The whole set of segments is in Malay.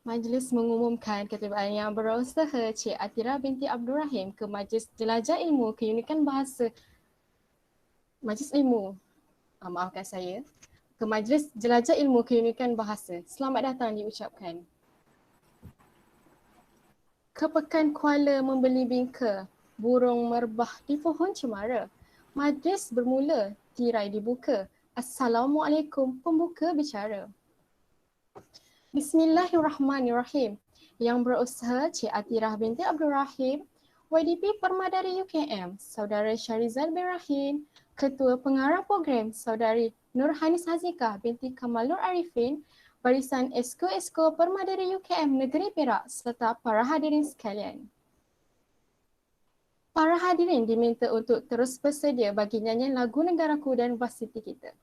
Majlis mengumumkan keterlibatan yang berusaha Cik Atira binti Abdul Rahim ke Majlis Jelajah Ilmu Keunikan Bahasa Majlis Ilmu, maafkan saya, ke Majlis Jelajah Ilmu Keunikan Bahasa. Selamat datang diucapkan. Ke Pekan Kuala membeli bingka, burung merbah di pohon cemara. Majlis bermula, tirai dibuka. Assalamualaikum, pembuka bicara. Bismillahirrahmanirrahim. Yang berusaha Cik Atirah binti Abdul Rahim, YDP Permadari UKM, Saudara Syarizal bin Rahim, Ketua Pengarah Program Saudari Nurhanis Hazikah binti Kamal Nur Arifin, barisan Esko Permadari UKM Negeri Perak serta para hadirin sekalian. Para hadirin diminta untuk terus bersedia bagi nyanyian lagu negaraku dan varsity kita.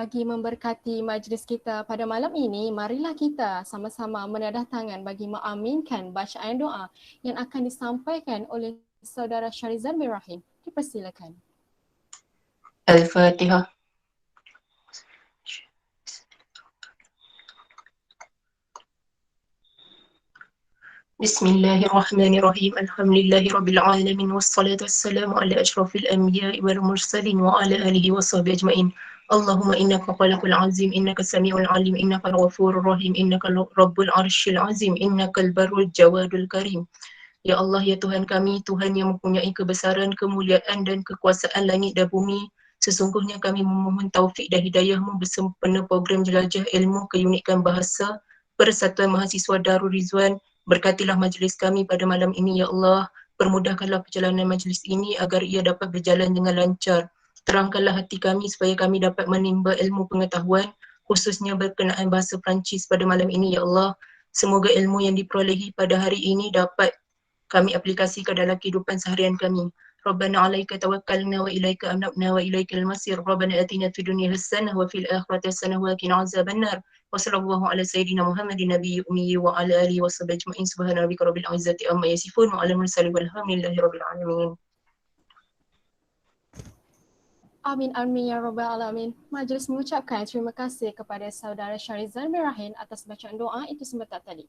Bagi memberkati majlis kita pada malam ini, marilah kita sama-sama menadah-tangan bagi mengaminkan bacaan doa yang akan disampaikan oleh Saudara Syarizal bin Rahim. Dipersilakan. Al-Fatihah. Bismillahirrahmanirrahim. Alhamdulillahirabbil alamin wassalatu wassalamu ala asyrafil anbiya'i wal mursalin wa ala alihi washabihi ajmain. اللهم إنك خالق العظيم إنك السميع العليم إنك الغفور الرحيم إنك رب العرش العظيم إنك البر الجواد الكريم. Ya Allah, ya Tuhan kami, Tuhan yang mempunyai kebesaran, kemuliaan dan kekuasaan langit dan bumi. Sesungguhnya kami memohon taufik dan hidayah-Mu bersempena program jelajah ilmu keunikan bahasa Persatuan Mahasiswa Darul Rizwan. Berkatilah majlis kami pada malam ini, ya Allah. Permudahkanlah perjalanan majlis ini agar ia dapat berjalan dengan lancar. Terangkanlah hati kami supaya kami dapat menimba ilmu pengetahuan, khususnya berkenaan bahasa Perancis pada malam ini, ya Allah. Semoga ilmu yang diperolehi pada hari ini dapat kami aplikasikan dalam kehidupan seharian kami. Rabbana alaika tawakkalna wa ilaika anabna wa ilaikal masir. Rabbana atina fid dunya hasanah wa fil akhirati hasanah wa qina azabannar. Wa sallallahu ala sayyidina Muhammadin nabiyyi ummi wa ala alihi wa sahbihi ajma'in. Subhana rabbika rabbil izzati amma yasifun wa ala mursalin walhamdulillahi rabbil alamin. Amin amin ya rabbal alamin. Majlis mengucapkan terima kasih kepada saudara Syarizal bin Rahim atas bacaan doa itu sebentar tadi.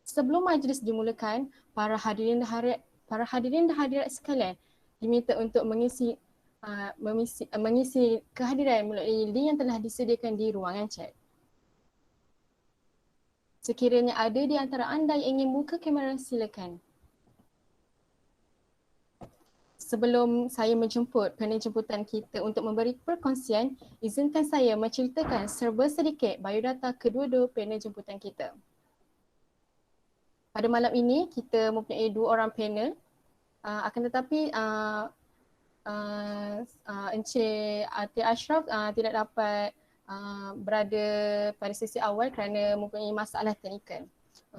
Sebelum majlis dimulakan, para hadirin dan hadirat sekalian diminta untuk mengisi kehadiran melalui link yang telah disediakan di ruangan chat. Sekiranya ada di antara anda yang ingin buka kamera, silakan. Sebelum saya menjemput penjemputan kita untuk memberi perkongsian, izinkan saya menceritakan serba sedikit biodata kedua-dua penjemputan kita. Pada malam ini kita mempunyai 2 orang panel, akan tetapi Encik Atir Ashraf tidak dapat berada pada sesi awal kerana mempunyai masalah teknikal.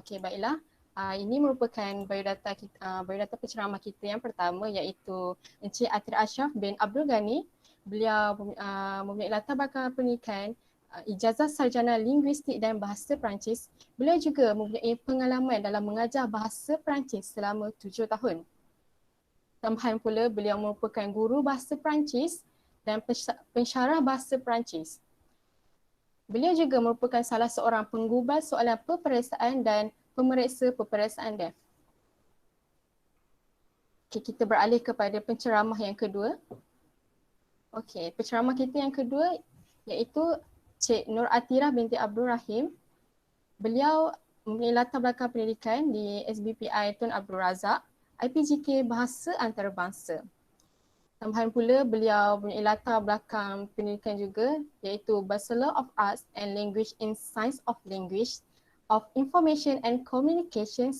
Okey, baiklah. Ini merupakan biodata penceramah kita yang pertama, iaitu Encik Atir Ashraf bin Abdul Ghani. Beliau mempunyai latar belakang pendidikan ijazah sarjana linguistik dan bahasa Perancis. Beliau juga mempunyai pengalaman dalam mengajar bahasa Perancis selama 7 tahun. Tambahan pula beliau merupakan guru bahasa Perancis dan pensyarah bahasa Perancis. Beliau juga merupakan salah seorang penggubal soalan peperiksaan dan pemeriksa peperiksaan DEF. Okay, kita beralih kepada penceramah yang kedua. Okey, penceramah kita yang kedua iaitu Cik Nur Atirah binti Abdul Rahim. Beliau mempunyai latar belakang pendidikan di SBPI Tun Abdul Razak, IPGK Bahasa Antarabangsa. Tambahan pula beliau mempunyai latar belakang pendidikan juga, iaitu Bachelor of Arts and Language in Science of Language of Information and Communication,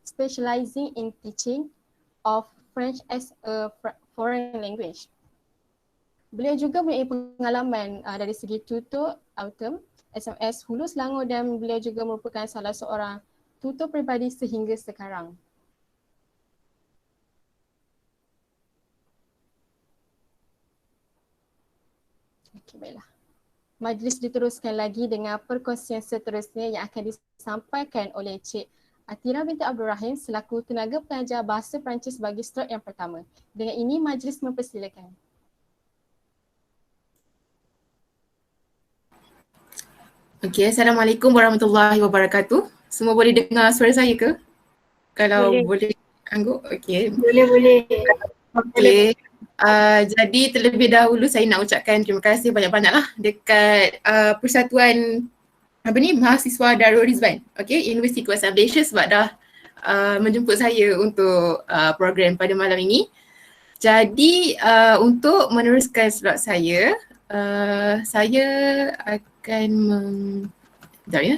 specializing in teaching of French as a foreign language. Beliau juga mempunyai pengalaman dari segi tutor Autumn, SMS Hulu Selangor, dan beliau juga merupakan salah seorang tutor peribadi sehingga sekarang. Okey, baiklah. Majlis diteruskan lagi dengan perkongsian seterusnya yang akan disampaikan oleh Cik Atirah binti Abdul Rahim selaku tenaga pengajar bahasa Perancis bagi slot yang pertama. Dengan ini majlis mempersilakan. Okey, Assalamualaikum warahmatullahi wabarakatuh. Semua boleh dengar suara saya ke? Kalau boleh angguk, okey. Boleh. Okey. Jadi terlebih dahulu saya nak ucapkan terima kasih banyak-banyaklah dekat Persatuan Mahasiswa Darul Rizwan, okey, Universiti Kebangsaan Malaysia sebab dah menjemput saya untuk program pada malam ini. Jadi untuk meneruskan slot saya akan sekejap ya.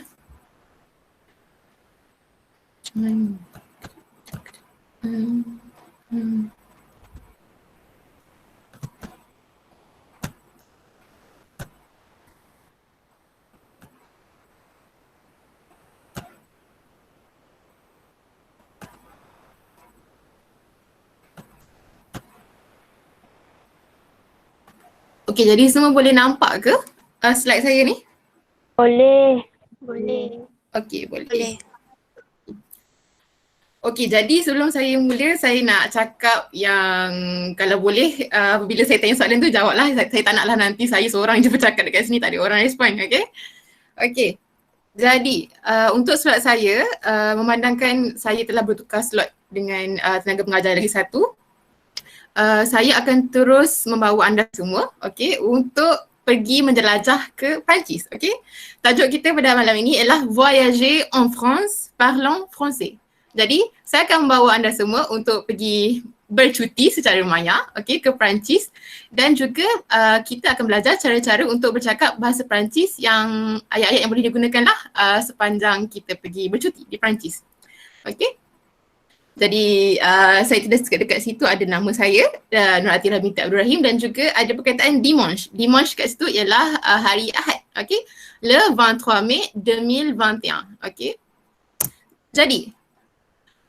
Okey, jadi semua boleh nampak ke slide saya ni? Boleh. Okey, boleh. Okey, jadi sebelum saya mula, saya nak cakap yang kalau boleh apabila saya tanya soalan tu jawablah. Saya tak naklah nanti saya seorang je bercakap dekat sini, tak ada orang respon, okey? Okey. Jadi untuk slot saya, memandangkan saya telah bertukar slot dengan tenaga pengajar lagi satu, saya akan terus membawa anda semua, okey, untuk pergi menjelajah ke Perancis. Okay? Tajuk kita pada malam ini ialah Voyager en France parlant français. Jadi saya akan membawa anda semua untuk pergi bercuti secara maya, okay, ke Perancis, dan juga kita akan belajar cara-cara untuk bercakap bahasa Perancis yang ayat-ayat yang boleh digunakan lah sepanjang kita pergi bercuti di Perancis. Okay? Jadi saya tulis dekat situ ada nama saya, Nur Atira binti Abdul Rahim, dan juga ada perkataan dimanche. Dimanche kat situ ialah hari Ahad, okay? Le 23 Mai 2021, okay? Jadi,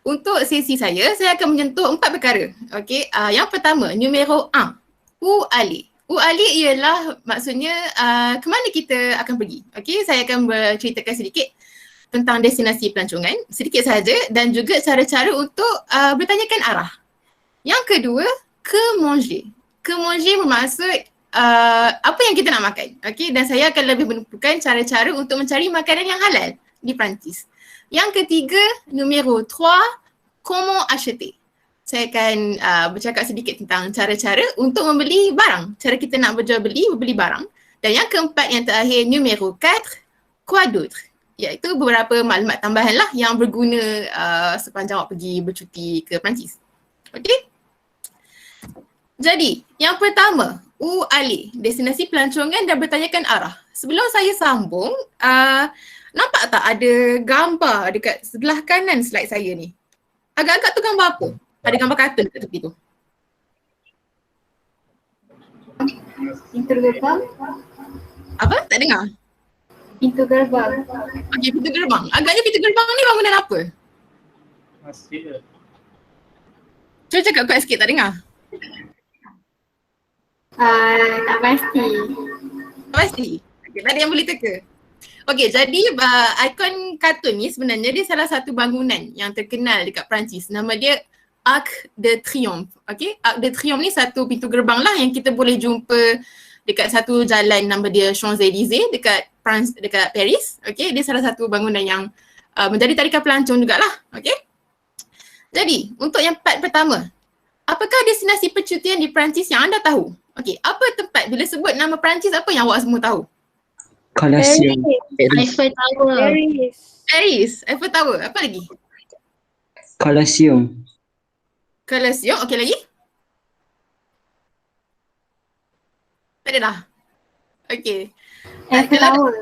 untuk sesi saya akan menyentuh 4 perkara, okay? Yang pertama, numero 1, où aller. Où aller ialah maksudnya ke mana kita akan pergi, okay? Saya akan berceritakan sedikit tentang destinasi pelancongan, sedikit sahaja, dan juga cara-cara untuk bertanyakan arah. Yang kedua, ke manger. Ke manger bermaksud apa yang kita nak makan. Okay? Dan saya akan lebih menunjukkan cara-cara untuk mencari makanan yang halal di Perancis. Yang ketiga, numero 3, comment acheter. Saya akan bercakap sedikit tentang cara-cara untuk membeli barang. Cara kita nak berjual beli barang. Dan yang keempat, yang terakhir, numero 4, quoi d'autre. Iaitu beberapa maklumat tambahan lah yang berguna sepanjang awak pergi bercuti ke Perancis. Okey? Jadi, yang pertama, où aller, destinasi pelancongan dan bertanyakan arah. Sebelum saya sambung, nampak tak ada gambar dekat sebelah kanan slide saya ni? Agak-agak tu gambar apa? Ada gambar kartun kat tepi tu. Pintu gerbang. Apa? Tak dengar? Pintu gerbang. Okey, pintu gerbang. Agaknya pintu gerbang ni bangunan apa? Masjid. Cuba cakap kuat sikit, tak dengar? Tak pasti. Tak pasti? Okay, tak ada yang boleh teka? Okey, jadi ikon kartun ni sebenarnya dia salah satu bangunan yang terkenal dekat Perancis. Nama dia Arc de Triomphe. Okey, Arc de Triomphe ni satu pintu gerbang lah yang kita boleh jumpa dekat satu jalan nama dia Champs-Élysées dekat Paris. Okey, dia salah satu bangunan yang menjadi tarikan pelancong jugalah. Okey. Jadi, untuk yang part pertama, apakah destinasi percutian di Perancis yang anda tahu? Okey, apa tempat bila sebut nama Perancis apa yang awak semua tahu? Colosseum. Eiffel Tower. Paris, Eiffel Tower. Apa lagi? Colosseum. Colosseum. Okey, lagi? Tak ada dah? Okey. Eiffel Tower.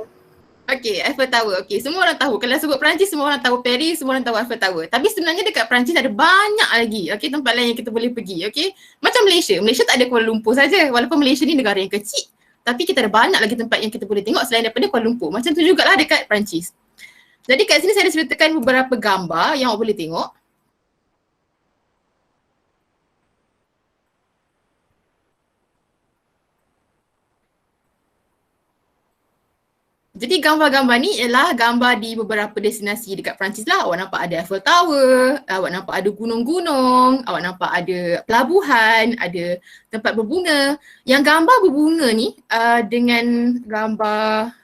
Okey, Eiffel Tower. Okey, semua orang tahu. Kalau sebut Perancis, semua orang tahu Paris, semua orang tahu Eiffel Tower. Tapi sebenarnya dekat Perancis ada banyak lagi, okey, tempat lain yang kita boleh pergi, okey. Macam Malaysia. Malaysia tak ada Kuala Lumpur saja. Walaupun Malaysia ni negara yang kecil, tapi kita ada banyak lagi tempat yang kita boleh tengok selain daripada Kuala Lumpur. Macam tu jugalah dekat Perancis. Jadi kat sini saya ada ceritakan beberapa gambar yang awak boleh tengok. Jadi gambar-gambar ni ialah gambar di beberapa destinasi dekat Perancis lah. Awak nampak ada Eiffel Tower, awak nampak ada gunung-gunung, awak nampak ada pelabuhan, ada tempat berbunga. Yang gambar berbunga ni dengan gambar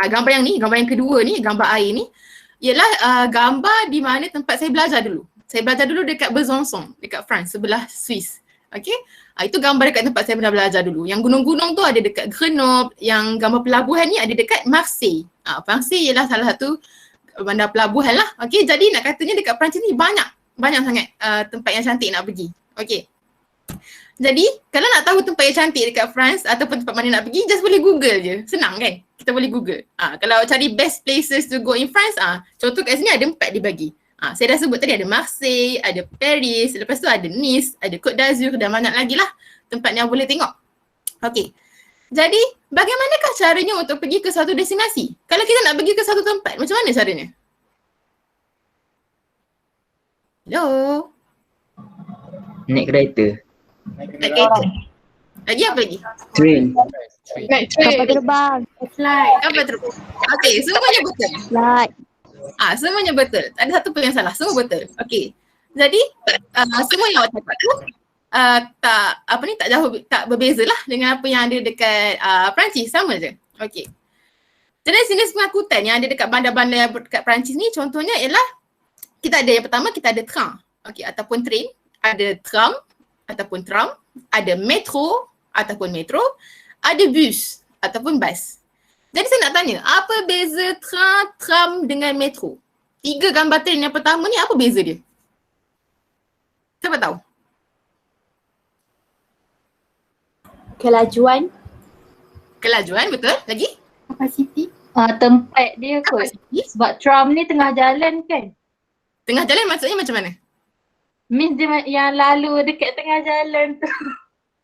gambar yang ni, gambar yang kedua ni, gambar air ni ialah gambar di mana tempat saya belajar dulu. Saya belajar dulu dekat Besançon, dekat France, sebelah Swiss. Okey. Itu gambar dekat tempat saya pernah belajar dulu. Yang gunung-gunung tu ada dekat Grenoble, yang gambar pelabuhan ni ada dekat Marseille. Marseille ialah salah satu bandar pelabuhan lah. Okey, jadi nak katanya dekat Perancis ni banyak sangat tempat yang cantik nak pergi. Okey. Jadi, kalau nak tahu tempat yang cantik dekat France ataupun tempat mana nak pergi, just boleh Google je. Senang kan? Kita boleh Google. Kalau cari best places to go in France, contoh kat sini ada 4 dibagi. Saya dah sebut tadi ada Marseille, ada Paris, lepas tu ada Nice, ada Côte d'Azur dan banyak lagi lah tempat yang boleh tengok. Okey. Jadi, bagaimanakah caranya untuk pergi ke satu destinasi? Kalau kita nak pergi ke satu tempat, macam mana caranya? Hello? Naik kereta. Naik kereta. Lagi apa lagi? Train. Naik kapal terbang. Flight. Kapal terbang. Okey, semuanya betul. Flight. Semuanya betul. Tak ada satu pun yang salah. Semua betul. Okey. Jadi semua yang awak cakap tu tak jauh, tak berbeza lah dengan apa yang ada dekat Perancis, sama je. Okey. Jenis-jenis pengangkutan yang ada dekat bandar-bandar dekat Perancis ni contohnya ialah kita ada yang pertama, kita ada train. Okey, ataupun train, ada tram ataupun tram, ada metro ataupun metro, ada bus ataupun bas. Jadi saya nak tanya, apa beza train, tram dengan metro? 3 gambar train yang pertama ni apa beza dia? Siapa tahu? Kelajuan, Kelajuan, betul. Lagi? kapasiti. Tempat dia kot. Kapasiti. Sebab tram ni tengah jalan kan. Tengah jalan maksudnya macam mana? Means dia yang lalu dekat tengah jalan tu.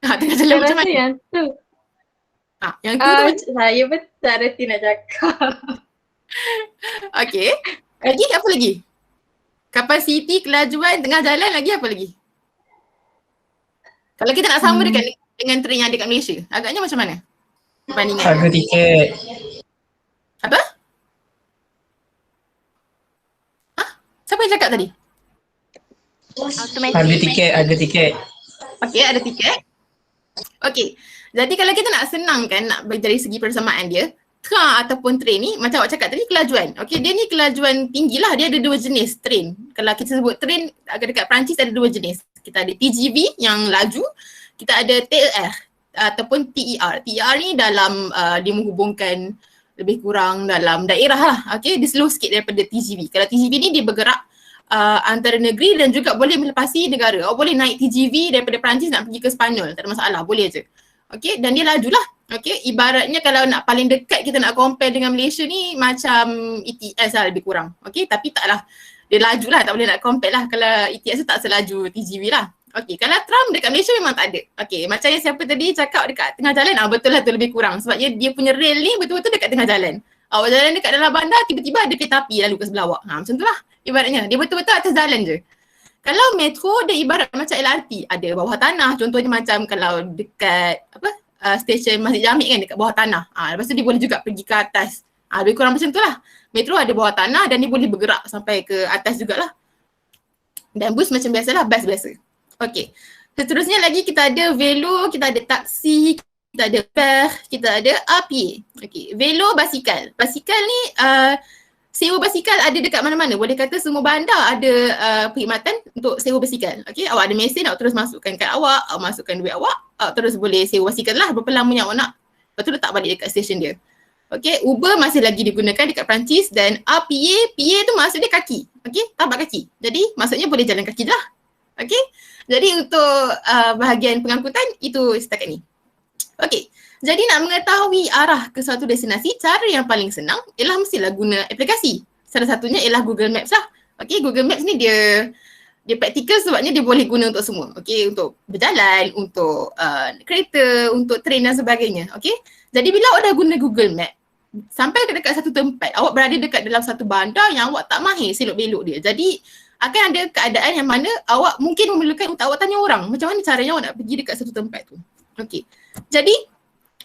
Tengah jalan Saya macam rasa mana? yang tu. Yang tu tu. Saya pun tak reti nak cakap. Okey. Lagi apa lagi? Kapasiti, kelajuan, tengah jalan, lagi apa lagi? Kalau kita nak sama dengan train yang ada kat Malaysia, agaknya macam mana? Perbandingan. Harga tiket. Apa? Siapa yang cakap tadi? Harga tiket. Okey, ada tiket. Okey. Jadi kalau kita nak senangkan, nak dari segi persamaan dia, train ataupun train ni, macam awak cakap tadi, kelajuan. Okey, dia ni kelajuan tinggi lah. Dia ada 2 jenis train. Kalau kita sebut train, dekat Perancis ada 2 jenis. Kita ada TGV yang laju, kita ada TER ataupun TER. TER ni dalam, dia menghubungkan lebih kurang dalam daerah lah. Okey, dia slow sikit daripada TGV. Kalau TGV ni dia bergerak antara negeri dan juga boleh melepasi negara. Awak boleh naik TGV daripada Perancis nak pergi ke Sepanyol, tak ada masalah, boleh je. Okey, dan dia lajulah. Okey, ibaratnya kalau nak paling dekat kita nak compare dengan Malaysia ni macam ETS lah lebih kurang. Okey, tapi taklah. Dia lajulah, tak boleh nak compare lah. Kalau ETS tu tak selaju TGV lah. Okey, kalau tram dekat Malaysia memang tak ada. Okey, macam yang siapa tadi cakap dekat tengah jalan, betul lah tu lebih kurang. Sebab dia punya rail ni betul-betul dekat tengah jalan. Awak jalan dekat dalam bandar, tiba-tiba ada kereta api lalu ke sebelah awak. Macam tu lah ibaratnya. Dia betul-betul atas jalan je. Kalau metro dia ibarat macam LRT, ada bawah tanah. Contohnya macam kalau dekat stesen Masjid Jamik kan, dekat bawah tanah. Lepas tu dia boleh juga pergi ke atas. Lebih kurang macam tu lah. Metro ada bawah tanah dan dia boleh bergerak sampai ke atas jugalah. Dan bus macam biasalah, bus biasa. Okey. Seterusnya lagi kita ada velo, kita ada taksi, kita ada per, kita ada APA. Okey. Velo, basikal. Basikal ni sewa basikal ada dekat mana-mana. Boleh kata semua bandar ada perkhidmatan untuk sewa basikal. Okey, awak ada mesin, awak terus masukkan kad awak masukkan duit awak terus boleh sewa basikal lah berapa lama yang awak nak. Lepas tu letak balik dekat stesen dia. Okey, Uber masih lagi digunakan dekat Perancis dan PA tu maksudnya kaki. Okey, tapak kaki. Jadi maksudnya boleh jalan kaki je lah. Okey, jadi untuk bahagian pengangkutan itu setakat ni. Okey. Jadi nak mengetahui arah ke suatu destinasi, cara yang paling senang ialah mestilah guna aplikasi. Salah satunya ialah Google Maps lah. Okey, Google Maps ni dia praktikal sebabnya dia boleh guna untuk semua. Okey, untuk berjalan, untuk kereta, untuk train dan sebagainya. Okey. Jadi bila awak dah guna Google Map, sampai ke dekat satu tempat, awak berada dekat dalam satu bandar yang awak tak mahir selok belok dia. Jadi akan ada keadaan yang mana awak mungkin memerlukan untuk awak tanya orang macam mana caranya awak nak pergi dekat satu tempat tu. Okey. Jadi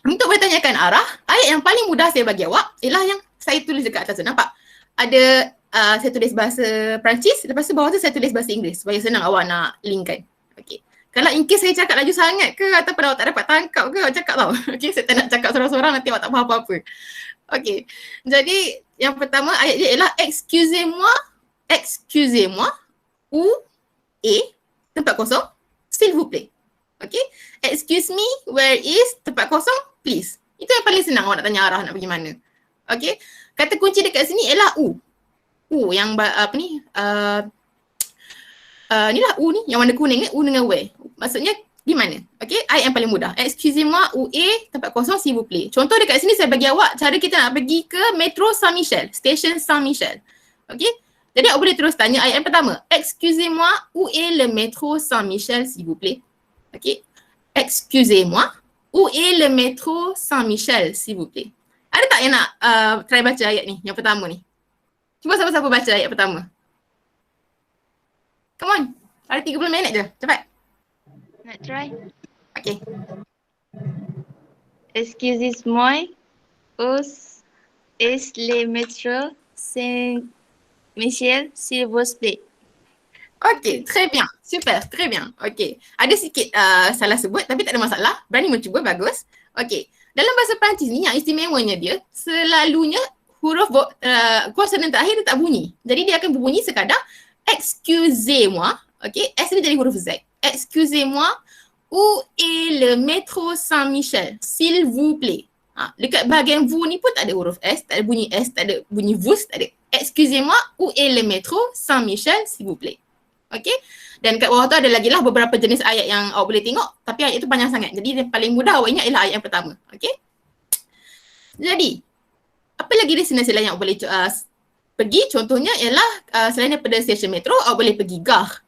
untuk bertanyakan arah, ayat yang paling mudah saya bagi awak ialah yang saya tulis dekat atas tu. Nampak? Ada saya tulis bahasa Perancis, lepas tu bawah tu saya tulis bahasa Inggeris supaya senang awak nak linkkan. Okey. Kalau in case saya cakap laju sangat ke ataupun awak tak dapat tangkap ke, awak cakap tau. Okey, saya tak nak cakap sorang-sorang nanti awak tak faham apa-apa. Okey. Jadi yang pertama ayat dia ialah excusez-moi, ou tempat kosong, s'il vous plaît. Okay, excuse me, where is tempat kosong, please. Itu yang paling senang awak nak tanya arah nak pergi mana. Okay, kata kunci dekat sini ialah U yang ni lah U ni yang warna kuning ni, U dengan where. Maksudnya di mana? Okay, ayat yang paling mudah. Excusez-moi, tempat kosong, s'il vous plaît. Contoh dekat sini saya bagi awak cara kita nak pergi ke Metro Saint-Michel, Station Saint-Michel. Okay, jadi awak boleh terus tanya ayat yang pertama. Excusez-moi, où est le métro Saint-Michel, s'il vous plaît? Okay. Excusez-moi, où est le métro Saint-Michel, s'il vous plaît? Ada tak yang nak try baca ayat ni, yang pertama ni? Cuba siapa-siapa baca ayat pertama. Come on, ada 30 minit je, cepat. Nak try? Okay. Excusez-moi, où est le métro Saint-Michel, s'il vous plaît? Okay, très bien. Super, très bien. Okay. Ada sikit salah sebut tapi tak ada masalah. Berani mencuba, bagus. Okay. Dalam bahasa Perancis ni yang istimewanya dia, selalunya huruf konsonan terakhir dia tak bunyi. Jadi dia akan berbunyi sekadar excusez-moi. Okay. S ni jadi huruf Z. Excusez-moi, Où est le métro Saint-Michel? S'il vous plaît. Dekat bahagian vous ni pun tak ada huruf S, tak ada bunyi S, tak ada bunyi vous, tak ada. Excusez-moi, où est le métro Saint-Michel, s'il vous plaît. Okay. Dan kat bawah tu ada lagi lah beberapa jenis ayat yang awak boleh tengok, tapi ayat itu panjang sangat. Jadi yang paling mudah awak ingat ialah ayat yang pertama. Okay. Jadi, apa lagi destinasi lain yang awak boleh pergi? Contohnya ialah selain daripada stesen metro, awak boleh pergi gare.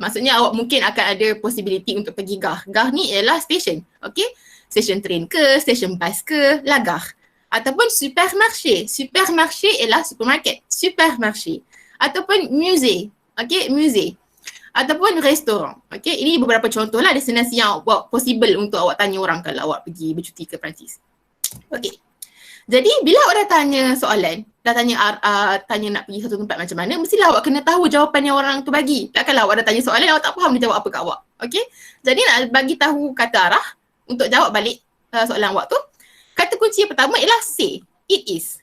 Maksudnya awak mungkin akan ada possibility untuk pergi gare. Gare ni ialah stesen. Okay. Stesen train ke, stesen bas ke, la gare. Ataupun supermarché. Supermarché ialah supermarket. Supermarché. Ataupun musée. Okay, musée. Ataupun restoran. Okay, ini beberapa contoh lah destinasi yang possible untuk awak tanya orang kalau awak pergi bercuti ke Perancis. Okay. Jadi bila awak dah tanya soalan, dah tanya nak pergi satu tempat macam mana, mestilah awak kena tahu jawapan yang orang tu bagi. Takkanlah awak dah tanya soalan, awak tak faham dia jawab apa kat awak. Okay. Jadi nak bagi tahu kata arah untuk jawab balik soalan awak tu, kata kunci yang pertama ialah say. It is.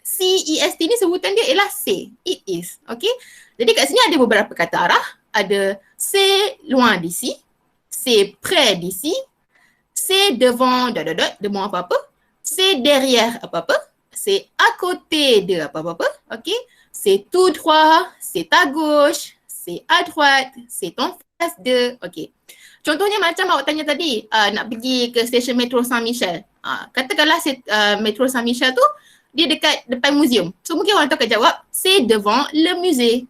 C-E-S-T ni sebutan dia ialah say. It is. Okay. Jadi kat sini ada beberapa kata arah. Ada c'est loin d'ici, c'est près d'ici, c'est devant devant apa-apa, c'est derrière apa-apa, c'est à côté de apa-apa, okay? C'est tout droit, c'est à gauche, c'est à droite, c'est en face de, okay. Contohnya macam awak tanya tadi, nak pergi ke stesen metro Saint-Michel. Katakanlah metro Saint-Michel tu, dia dekat depan museum. So mungkin orang tu akan jawab, c'est devant le musée.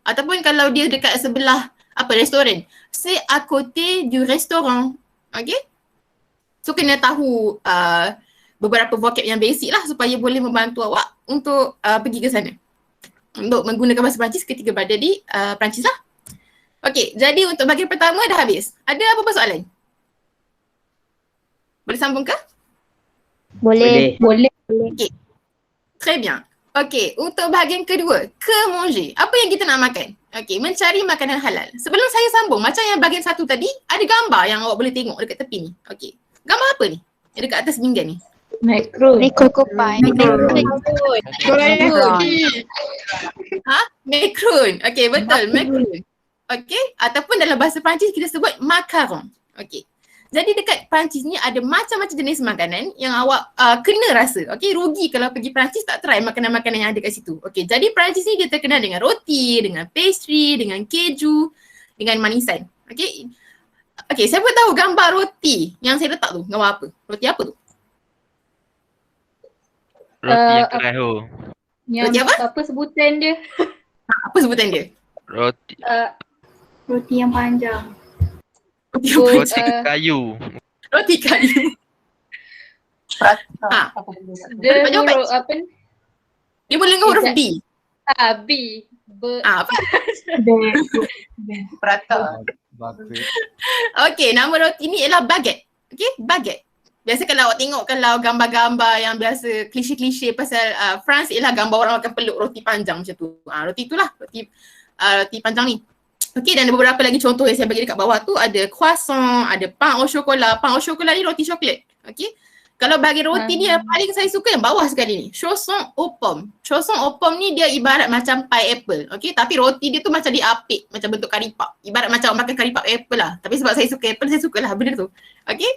Ataupun kalau dia dekat sebelah restoran, c'est à côté du restaurant. Okay? So kena tahu beberapa vocab yang basic lah supaya boleh membantu awak untuk pergi ke sana. Untuk menggunakan bahasa Perancis ketika berada di Perancis lah. Okay, jadi untuk bahagian pertama dah habis. Ada apa-apa soalan? Boleh sambung ke? Boleh. Okay. Très bien. Okay, untuk bahagian kedua, ke manger. Apa yang kita nak makan? Okay, mencari makanan halal. Sebelum saya sambung, macam yang bahagian satu tadi, ada gambar yang awak boleh tengok dekat tepi ni. Okay, gambar apa ni? Yang dekat atas pinggan ni? Macaron. Macaron. Okay, betul. Macaron. Okay, ataupun dalam bahasa Perancis kita sebut macaron. Okay. Jadi dekat Perancis ni ada macam-macam jenis makanan yang awak kena rasa. Okay, rugi kalau pergi Perancis tak try makanan-makanan yang ada kat situ. Okay, jadi Perancis ni dia terkenal dengan roti, dengan pastry, dengan keju, dengan manisan. Okay. Okay, saya pun tahu gambar roti yang saya letak tu. Gambar apa? Roti apa tu? Roti yang keras tu. Roti apa? Apa sebutan dia? Apa sebutan dia? Roti Roti yang panjang. roti kayu. Roti kayu. Dia huruf apa ni? Dia boleh dengan huruf B. B. Apa? Prata. Okay, nama roti ni ialah baguette. Okay, baguette. Biasa kalau awak tengok kalau gambar-gambar yang biasa klise-klise pasal France ialah gambar orang makan peluk roti panjang macam tu. Roti itulah, roti panjang ni. Okay, dan ada beberapa lagi contoh yang saya bagi dekat bawah tu, ada croissant, ada pain au chocolat. Pain au chocolat ni roti coklat. Okay. Kalau bagi roti ni yang paling saya suka yang bawah sekali ni, chausson aux pommes. Chausson aux pommes ni dia ibarat macam pie apple. Okay, tapi roti dia tu macam diapit, macam bentuk karipap. Ibarat macam makan karipap apple lah. Tapi sebab saya suka apple, saya sukalah benda tu. Okay.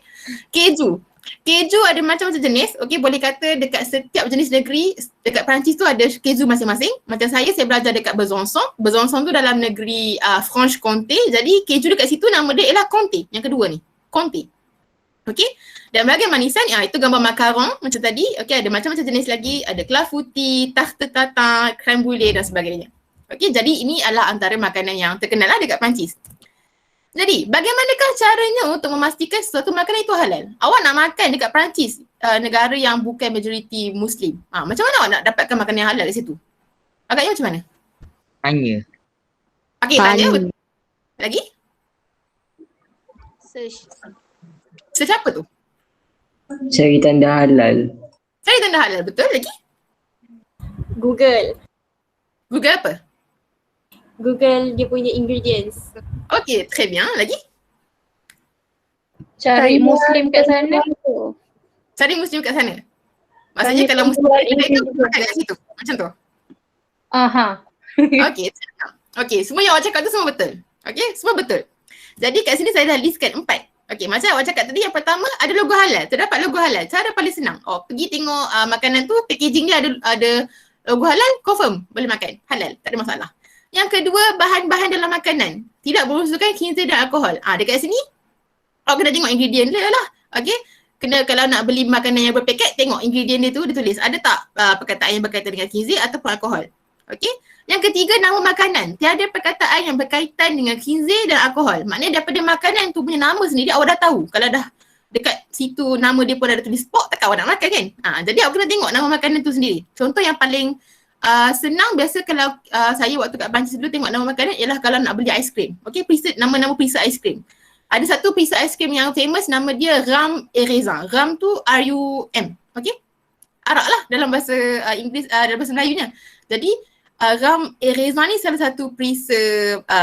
Keju. Keju ada macam-macam jenis. Okay, boleh kata dekat setiap jenis negeri, dekat Perancis tu ada keju masing-masing. Macam saya belajar dekat Besançon. Besançon tu dalam negeri Franche-Comté. Jadi keju dekat situ nama dia ialah Comté. Yang kedua ni, Comté. Okay. Dan bahagian manisan, itu gambar macaron macam tadi. Okay, ada macam-macam jenis lagi. Ada clafoutis, tarte tatin, crème brûlée dan sebagainya. Okay, jadi ini adalah antara makanan yang terkenal lah dekat Perancis. Jadi, bagaimanakah caranya untuk memastikan sesuatu makanan itu halal? Awak nak makan dekat Perancis, negara yang bukan majoriti Muslim. Macam mana awak nak dapatkan makanan yang halal di situ? Agaknya macam mana? Tanya. Okay, tanya. Lagi? Search. Search apa tu? Cari tanda halal. Cari tanda halal, betul. Lagi? Google. Google apa? Google dia punya ingredients. Okay, très bien. Lagi? Cari Muslim kat sana. Cari Muslim kat sana. Maksudnya kalau Muslim kat itu, makan kat situ. Macam tu. Okay. Okay, semua yang awak cakap tu semua betul. Okay, semua betul. Jadi kat sini saya dah listkan 4. Okey, macam awak cakap tadi yang pertama ada logo halal. Terdapat logo halal. Cara paling senang. Pergi tengok makanan tu, packaging dia ada logo halal, confirm boleh makan. Halal, tak ada masalah. Yang kedua, bahan-bahan dalam makanan. Tidak berunsurkan khinzir dan alkohol. Dekat sini, awak kena tengok ingredient dia lah. Okey. Kena kalau nak beli makanan yang berpaket, tengok ingredient dia tu dia tulis. Ada tak perkataan yang berkaitan dengan khinzir ataupun alkohol. Okey. Yang ketiga, nama makanan. Tiada perkataan yang berkaitan dengan khinzir dan alkohol. Maknanya daripada makanan tu punya nama sendiri awak dah tahu. Kalau dah dekat situ nama dia pun ada tulis pork, takkan awak nak makan kan? Jadi awak kena tengok nama makanan tu sendiri. Contoh yang paling senang biasa kalau saya waktu kat Perancis dulu tengok nama makanan ialah kalau nak beli aiskrim. Okey, nama pizza aiskrim. Ada satu pizza aiskrim yang famous nama dia Rhum et Raisin. Rhum tu R-U-M. Okey? Arak lah dalam bahasa Inggeris, dalam bahasa Melayunya. Jadi Rhum et Raisin ni salah satu perisa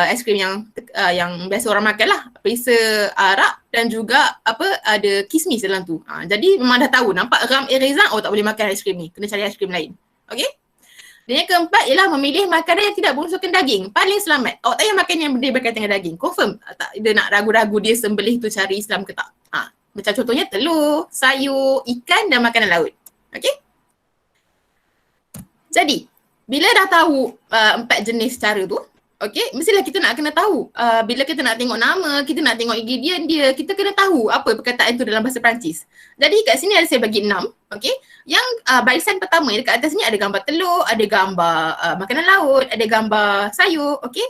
aiskrim yang biasa orang makan lah. Perisa arak dan juga ada kismis dalam tu. Jadi memang dah tahu, nampak Rhum et Raisin, tak boleh makan aiskrim ni. Kena cari aiskrim lain. Okey? Dan yang keempat ialah memilih makanan yang tidak berunsurkan daging. Paling selamat. Awak tak payah makan yang benda berkaitan dengan daging. Confirm tak dia nak ragu-ragu dia sembelih tu cara Islam ke tak. Macam contohnya telur, sayur, ikan dan makanan laut. Okey? Jadi, bila dah tahu 4 jenis cara tu, okey, mestilah kita nak kena tahu. Bila kita nak tengok nama, kita nak tengok ingredient dia, kita kena tahu apa perkataan tu dalam bahasa Perancis. Jadi kat sini saya bagi 6, okey. Yang barisan pertama dekat atas ni ada gambar telur, ada gambar makanan laut, ada gambar sayur, okey.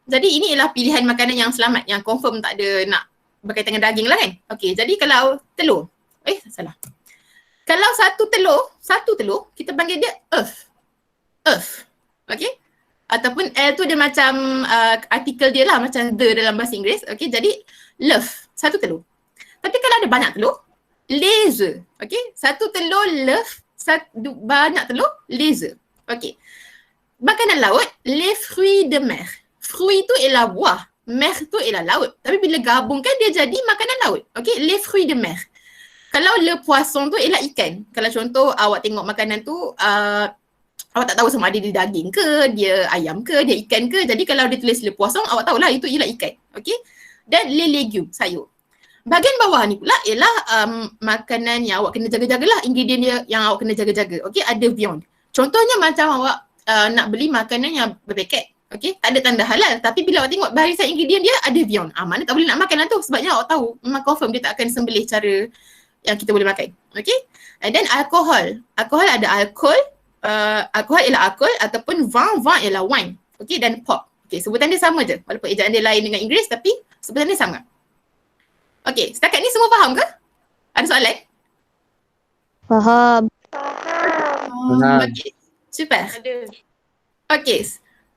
Jadi ini ialah pilihan makanan yang selamat, yang confirm tak ada nak berkaitan dengan daging lah kan. Okey, jadi kalau telur, salah. Kalau satu telur, kita panggil dia earth. Okey. Ataupun L tu dia macam artikel dia lah, macam the dalam bahasa Inggeris. Okey, jadi love, satu telur. Tapi kalau ada banyak telur, les œufs. Okey, satu telur love, banyak telur, les œufs. Okey. Makanan laut, les fruits de mer. Fruit tu ialah buah, mer tu ialah laut. Tapi bila gabungkan dia jadi makanan laut. Okey, les fruits de mer. Kalau le poisson tu ialah ikan. Kalau contoh awak tengok makanan tu awak tak tahu sama ada dia daging ke, dia ayam ke, dia ikan ke. Jadi kalau dia tulis le poisson, awak tahulah itu ialah ikan. Okey. Dan les légumes, sayur. Bahagian bawah ni pula ialah makanan yang awak kena jaga-jagalah, ingredient dia yang awak kena jaga-jaga. Okey, ada viande. Contohnya macam awak nak beli makanan yang berpaket. Okey, tak ada tanda halal. Tapi bila awak tengok barisan ingredient dia ada viande. Mana tak boleh nak makan lah tu. Sebabnya awak tahu, memang confirm dia tak akan sembelih cara yang kita boleh makan. Okey. And then alkohol. Alkohol ada alkohol. Alkohol ialah alkohol ataupun vin ialah wine. Okey, dan pop. Okey, sebutan dia sama je. Walaupun ejaan dia lain dengan Inggeris tapi sebutan dia sama. Okey, setakat ni semua faham ke? Ada soalan? Faham. Okey, super. Okey.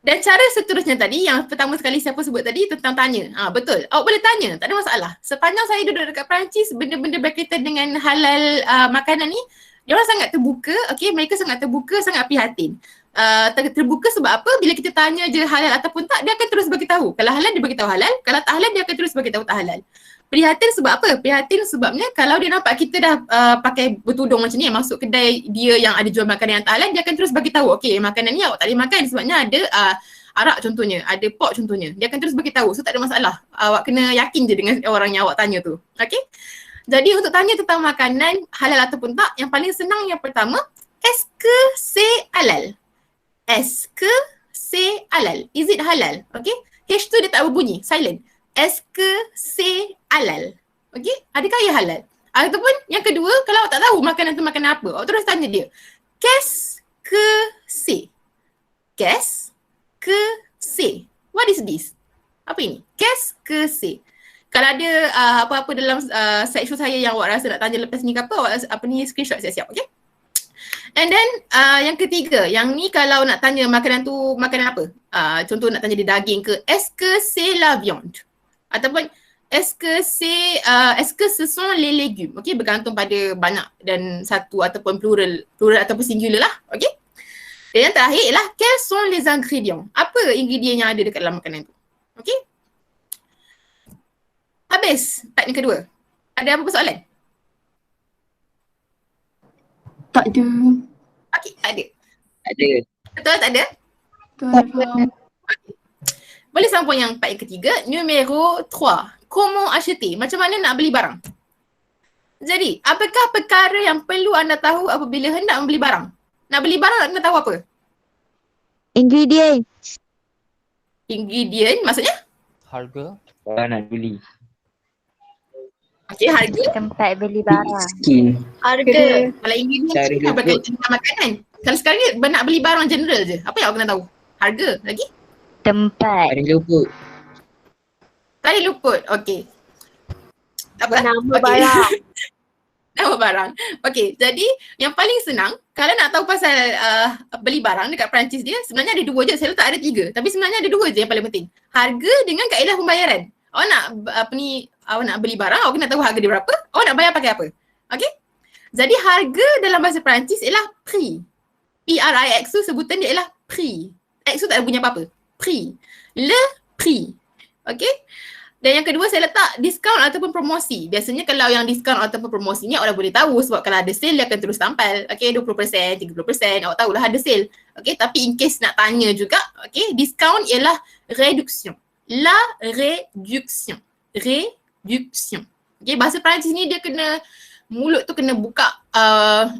Dan cara seterusnya tadi, yang pertama sekali siapa sebut tadi tentang tanya. Betul. Awak boleh tanya, tak ada masalah. Sepanjang saya duduk dekat Perancis, benda-benda berkaitan dengan halal makanan ni, dia orang sangat terbuka, okey, mereka sangat terbuka, sangat prihatin. Terbuka sebab apa? Bila kita tanya je halal ataupun tak, dia akan terus bagi tahu. Kalau halal dia bagi tahu halal, kalau tak halal dia akan terus bagi tahu tak halal. Prihatin sebab apa? Prihatin sebabnya kalau dia nampak kita dah pakai bertudung macam ni, masuk kedai dia yang ada jual makanan yang tak halal, dia akan terus bagi tahu, okey, makanan ni awak tak boleh makan sebabnya ada arak contohnya, ada pork contohnya. Dia akan terus bagi tahu. So tak ada masalah. Awak kena yakin je dengan orang yang awak tanya tu. Okey? Jadi untuk tanya tentang makanan halal ataupun tak, yang paling senang yang pertama, est-ce que c'est halal? Est-ce que c'est halal? Is it halal? Okay? H tu dia tak berbunyi, silent. Est-ce que c'est halal? Okay? Adakah ia halal? Ataupun yang kedua, kalau awak tak tahu makanan tu makanan apa, awak terus tanya dia, qu'est-ce que c'est? Qu'est-ce que c'est? What is this? Apa ini? Qu'est-ce que c'est? Kalau ada apa-apa dalam section saya yang awak rasa nak tanya lepas ni ke apa, awak screenshot siap-siap, okay? And then yang ketiga, yang ni kalau nak tanya makanan tu makanan apa? Contoh nak tanya dia daging ke, est-ce que c'est la viande? Ataupun est-ce que ce sont les légumes? Okay, bergantung pada banyak dan satu ataupun plural ataupun singular lah, okay? Dan yang terakhir ialah quels sont les ingrédients? Apa ingredient yang ada dekat dalam makanan tu? Okay? Habis part yang kedua. Ada apa-apa soalan? Tak ada. Okey, tak ada. Ada. Betul tak ada? Betul. Boleh sambung yang part yang ketiga. Numéro 3. Comment acheter? Macam mana nak beli barang? Jadi, apakah perkara yang perlu anda tahu apabila hendak membeli barang? Nak beli barang, anda tahu apa? Ingredient. Ingredient maksudnya? Harga. Kalau nak beli. Okey, harga. Tempat beli barang. Skin. Harga. Kalau ingredient Cara tu kan luput. berkaitan dengan makanan. Kalau sekarang ni nak beli barang general je. Apa yang awak kena tahu? Harga lagi? Tempat. Ada luput. Tadi luput. Okey. Tak apa. Nama Okey. barang. Nama barang. Okey, jadi yang paling senang kalau nak tahu pasal beli barang dekat Perancis dia, sebenarnya ada dua je. Saya letak ada tiga. Tapi sebenarnya ada dua je yang paling penting. Harga dengan kaedah pembayaran. Awak nak awak nak beli barang, awak kena tahu harga dia berapa, awak nak bayar pakai apa. Okey? Jadi harga dalam bahasa Perancis ialah prix. P-R-I-X tu sebutan dia ialah prix. X tu tak ada bunyi apa-apa. Prix. Le prix. Okey? Dan yang kedua saya letak diskaun ataupun promosi. Biasanya kalau yang diskaun ataupun promosi ni awak dah boleh tahu sebab kalau ada sale dia akan terus tampal. Okey, 20%, 30%, awak tahulah ada sale. Okey, tapi in case nak tanya juga, okey, diskaun ialah réduction. La réduction. Réduction. Okey, bahasa Perancis ni dia kena mulut tu kena buka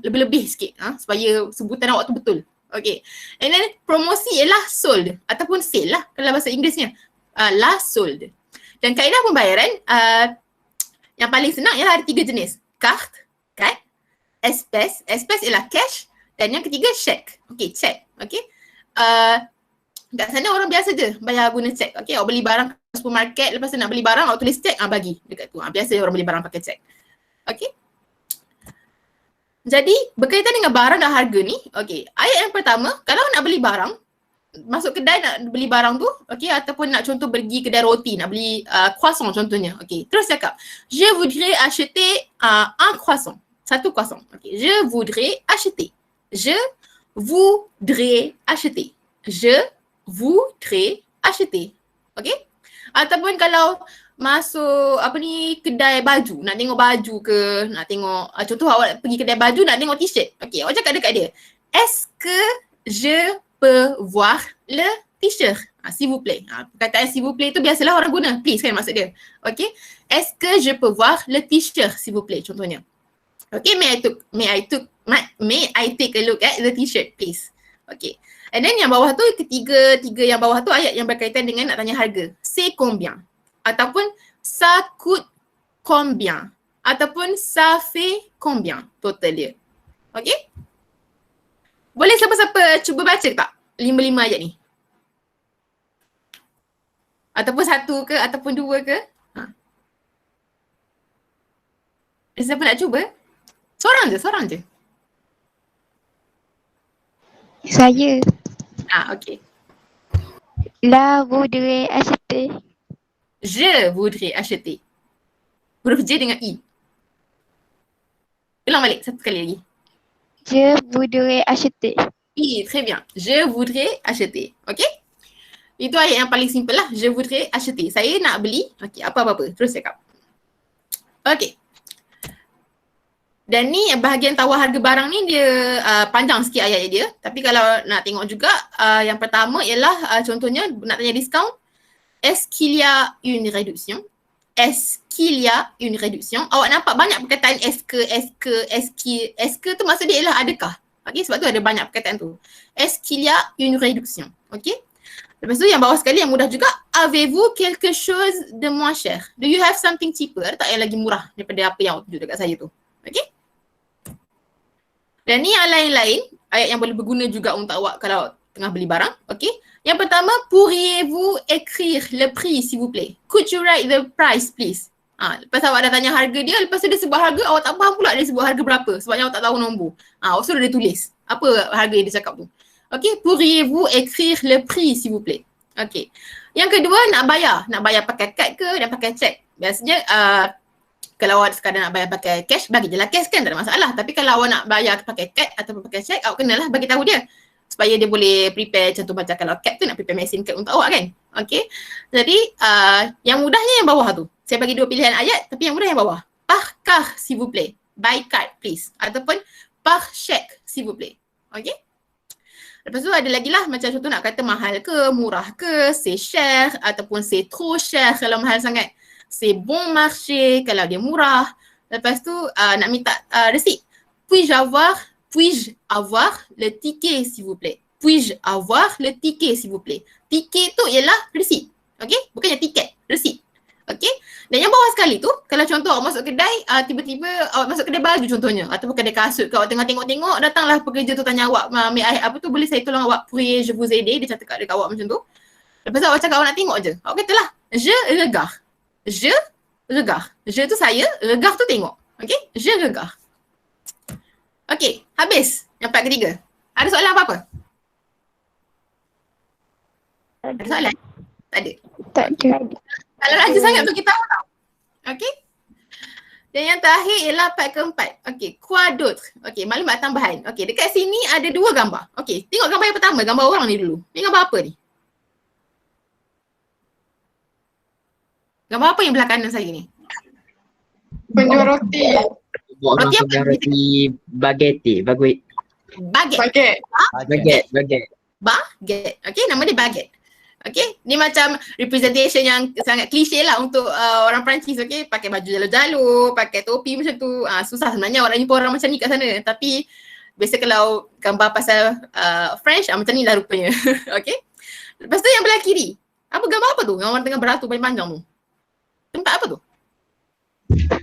lebih-lebih sikit supaya sebutan awak tu betul. Okey. And then promosi ialah sold ataupun sale lah kalau bahasa Inggerisnya. La sold. Dan kaedah pembayaran yang paling senang ialah ada tiga jenis. Carte, kad, espèce. Espèce ialah cash dan yang ketiga check. Okey, check. Okey. Kat sana orang biasa je bayar guna check. Okey, awak beli barang kat supermarket, lepas tu nak beli barang awak tulis check, bagi dekat tu. Biasa orang beli barang pakai check. Okey. Jadi berkaitan dengan barang dan harga ni, okey, ayat yang pertama, kalau nak beli barang, masuk kedai nak beli barang tu, okey, ataupun nak contoh pergi kedai roti, nak beli croissant contohnya, okey. Terus cakap, je voudrais acheter un croissant. Satu croissant. Okey, je voudrais acheter. Je voudrais acheter. Je voudrais acheter. Okey? Ataupun kalau masuk kedai baju, nak tengok baju ke, nak tengok contoh awak pergi kedai baju nak tengok t-shirt. Okey, awak cakap dekat dia, est-ce que je peux voir le t-shirt? S'il vous plaît. Perkataan s'il vous plaît tu biasalah orang guna, please kan maksud dia. Okey, est-ce que je peux voir le t-shirt s'il vous plaît contohnya. Okey, may I take a look at the t-shirt please. Okey. And then yang bawah tu tiga yang bawah tu ayat yang berkaitan dengan nak tanya harga. C'est combien? Ataupun ça coûte combien? Ataupun ça fait combien total dia. Okey? Boleh siapa-siapa cuba baca tak 5 ayat ni? Ataupun satu ke ataupun dua ke? Siapa nak cuba? Seorang je. Saya. Okey. La voudrais acheter. Je voudrais acheter. Huruf J dengan I. Ulang balik satu kali lagi. Je voudrais acheter. Oui, très bien. Je voudrais acheter. Okey? Itu ayat yang paling simple lah. Je voudrais acheter. Saya nak beli. Okey, apa-apa. Terus cakap. Okey. Dan ni bahagian tawar harga barang ni dia panjang sikit ayat dia. Tapi kalau nak tengok juga yang pertama ialah contohnya nak tanya diskaun. Est-ce qu'il y a une réduction? Est-ce qu'il y a une réduction? Awak nampak banyak perkataan est-ce que tu maksud dia ialah adakah? Okey, sebab tu ada banyak perkataan tu. Est-ce qu'il y a une réduction? Okey. Lepas tu yang bawah sekali yang mudah juga, avez-vous quelque chose de moins cher? Do you have something cheaper? Tak yang lagi murah daripada apa yang awak tunjuk dekat saya tu. Okey. Dan ni yang lain-lain, ayat yang boleh berguna juga untuk awak kalau tengah beli barang. Okey. Yang pertama, pourriez-vous écrire le prix s'il vous plaît? Could you write the price please? Lepas awak dah tanya harga dia, lepas tu dia sebut harga, awak tak faham pula dia sebut harga berapa sebabnya awak tak tahu nombor. Awak suruh dia tulis apa harga yang dia cakap tu. Okey, pourriez-vous écrire le prix s'il vous plaît? Okey. Yang kedua, nak bayar pakai kad ke dan pakai cek. Biasanya kalau awak sekadar nak bayar pakai cash, bagi je lah cash kan, tak ada masalah. Tapi kalau awak nak bayar pakai kad ataupun pakai cek, awak kenalah bagi tahu dia supaya dia boleh prepare, contoh macam kalau kad tu nak prepare mesin kad untuk awak kan. Okey. Jadi yang mudahnya yang bawah tu. Saya bagi dua pilihan ayat tapi yang mudah yang bawah. Par carte s'il vous plaît. By card please. Ataupun par chèque s'il vous plaît. Okey. Lepas tu ada lagi lah macam contoh nak kata mahal ke, murah ke, c'est cher ataupun c'est trop cher kalau mahal sangat. C'est bon marché kalau dia murah. Lepas tu nak minta resit. Puis-je avoir le ticket s'il vous plaît? Puis-je avoir le ticket s'il vous plaît? Ticket tu ialah resit. Okay? Bukannya tiket, resit. Okay? Dan yang bawah sekali tu, kalau contoh awak masuk kedai, tiba-tiba awak masuk kedai baju contohnya ataupun kedai kasut, kalau awak tengah tengok-tengok, datanglah pekerja tu tanya awak, boleh saya tolong awak, pourriez je vous aider, dia cakap dekat awak macam tu. Lepas tu awak cakap awak nak tengok je. Awak katalah, je regarde. Je regarde. Je tu saya, regard tu tengok. Okay? Je regarde. Okay, habis yang part ketiga. Ada soalan apa-apa? Ada soalan? Tak ada? Tak ada. Kalau rajin sangat bagi tahu tau. Okay? Dan yang terakhir ialah part keempat. Okay, quoi d'autre? Okay, maklumat tambahan. Okay, dekat sini ada 2 gambar. Okay, tengok gambar yang pertama, gambar orang ni dulu. Ni gambar apa ni? Gambar apa yang belah kanan saya ni? Penjual roti. Roti apa? Roti baguette. Baguette. Baguette. Baguette. Okay, nama dia baguette. Okay, ni macam representation yang sangat klise lah untuk orang Perancis, okay. Pakai baju jalur-jalur, pakai topi macam tu. Susah sebenarnya orang jumpa orang macam ni kat sana. Tapi biasa kalau gambar pasal French, macam ni lah rupanya. Okay. Lepas tu yang belah kiri. Apa gambar apa tu? Yang orang tengah beratur paling panjang tu. Tempat apa tu?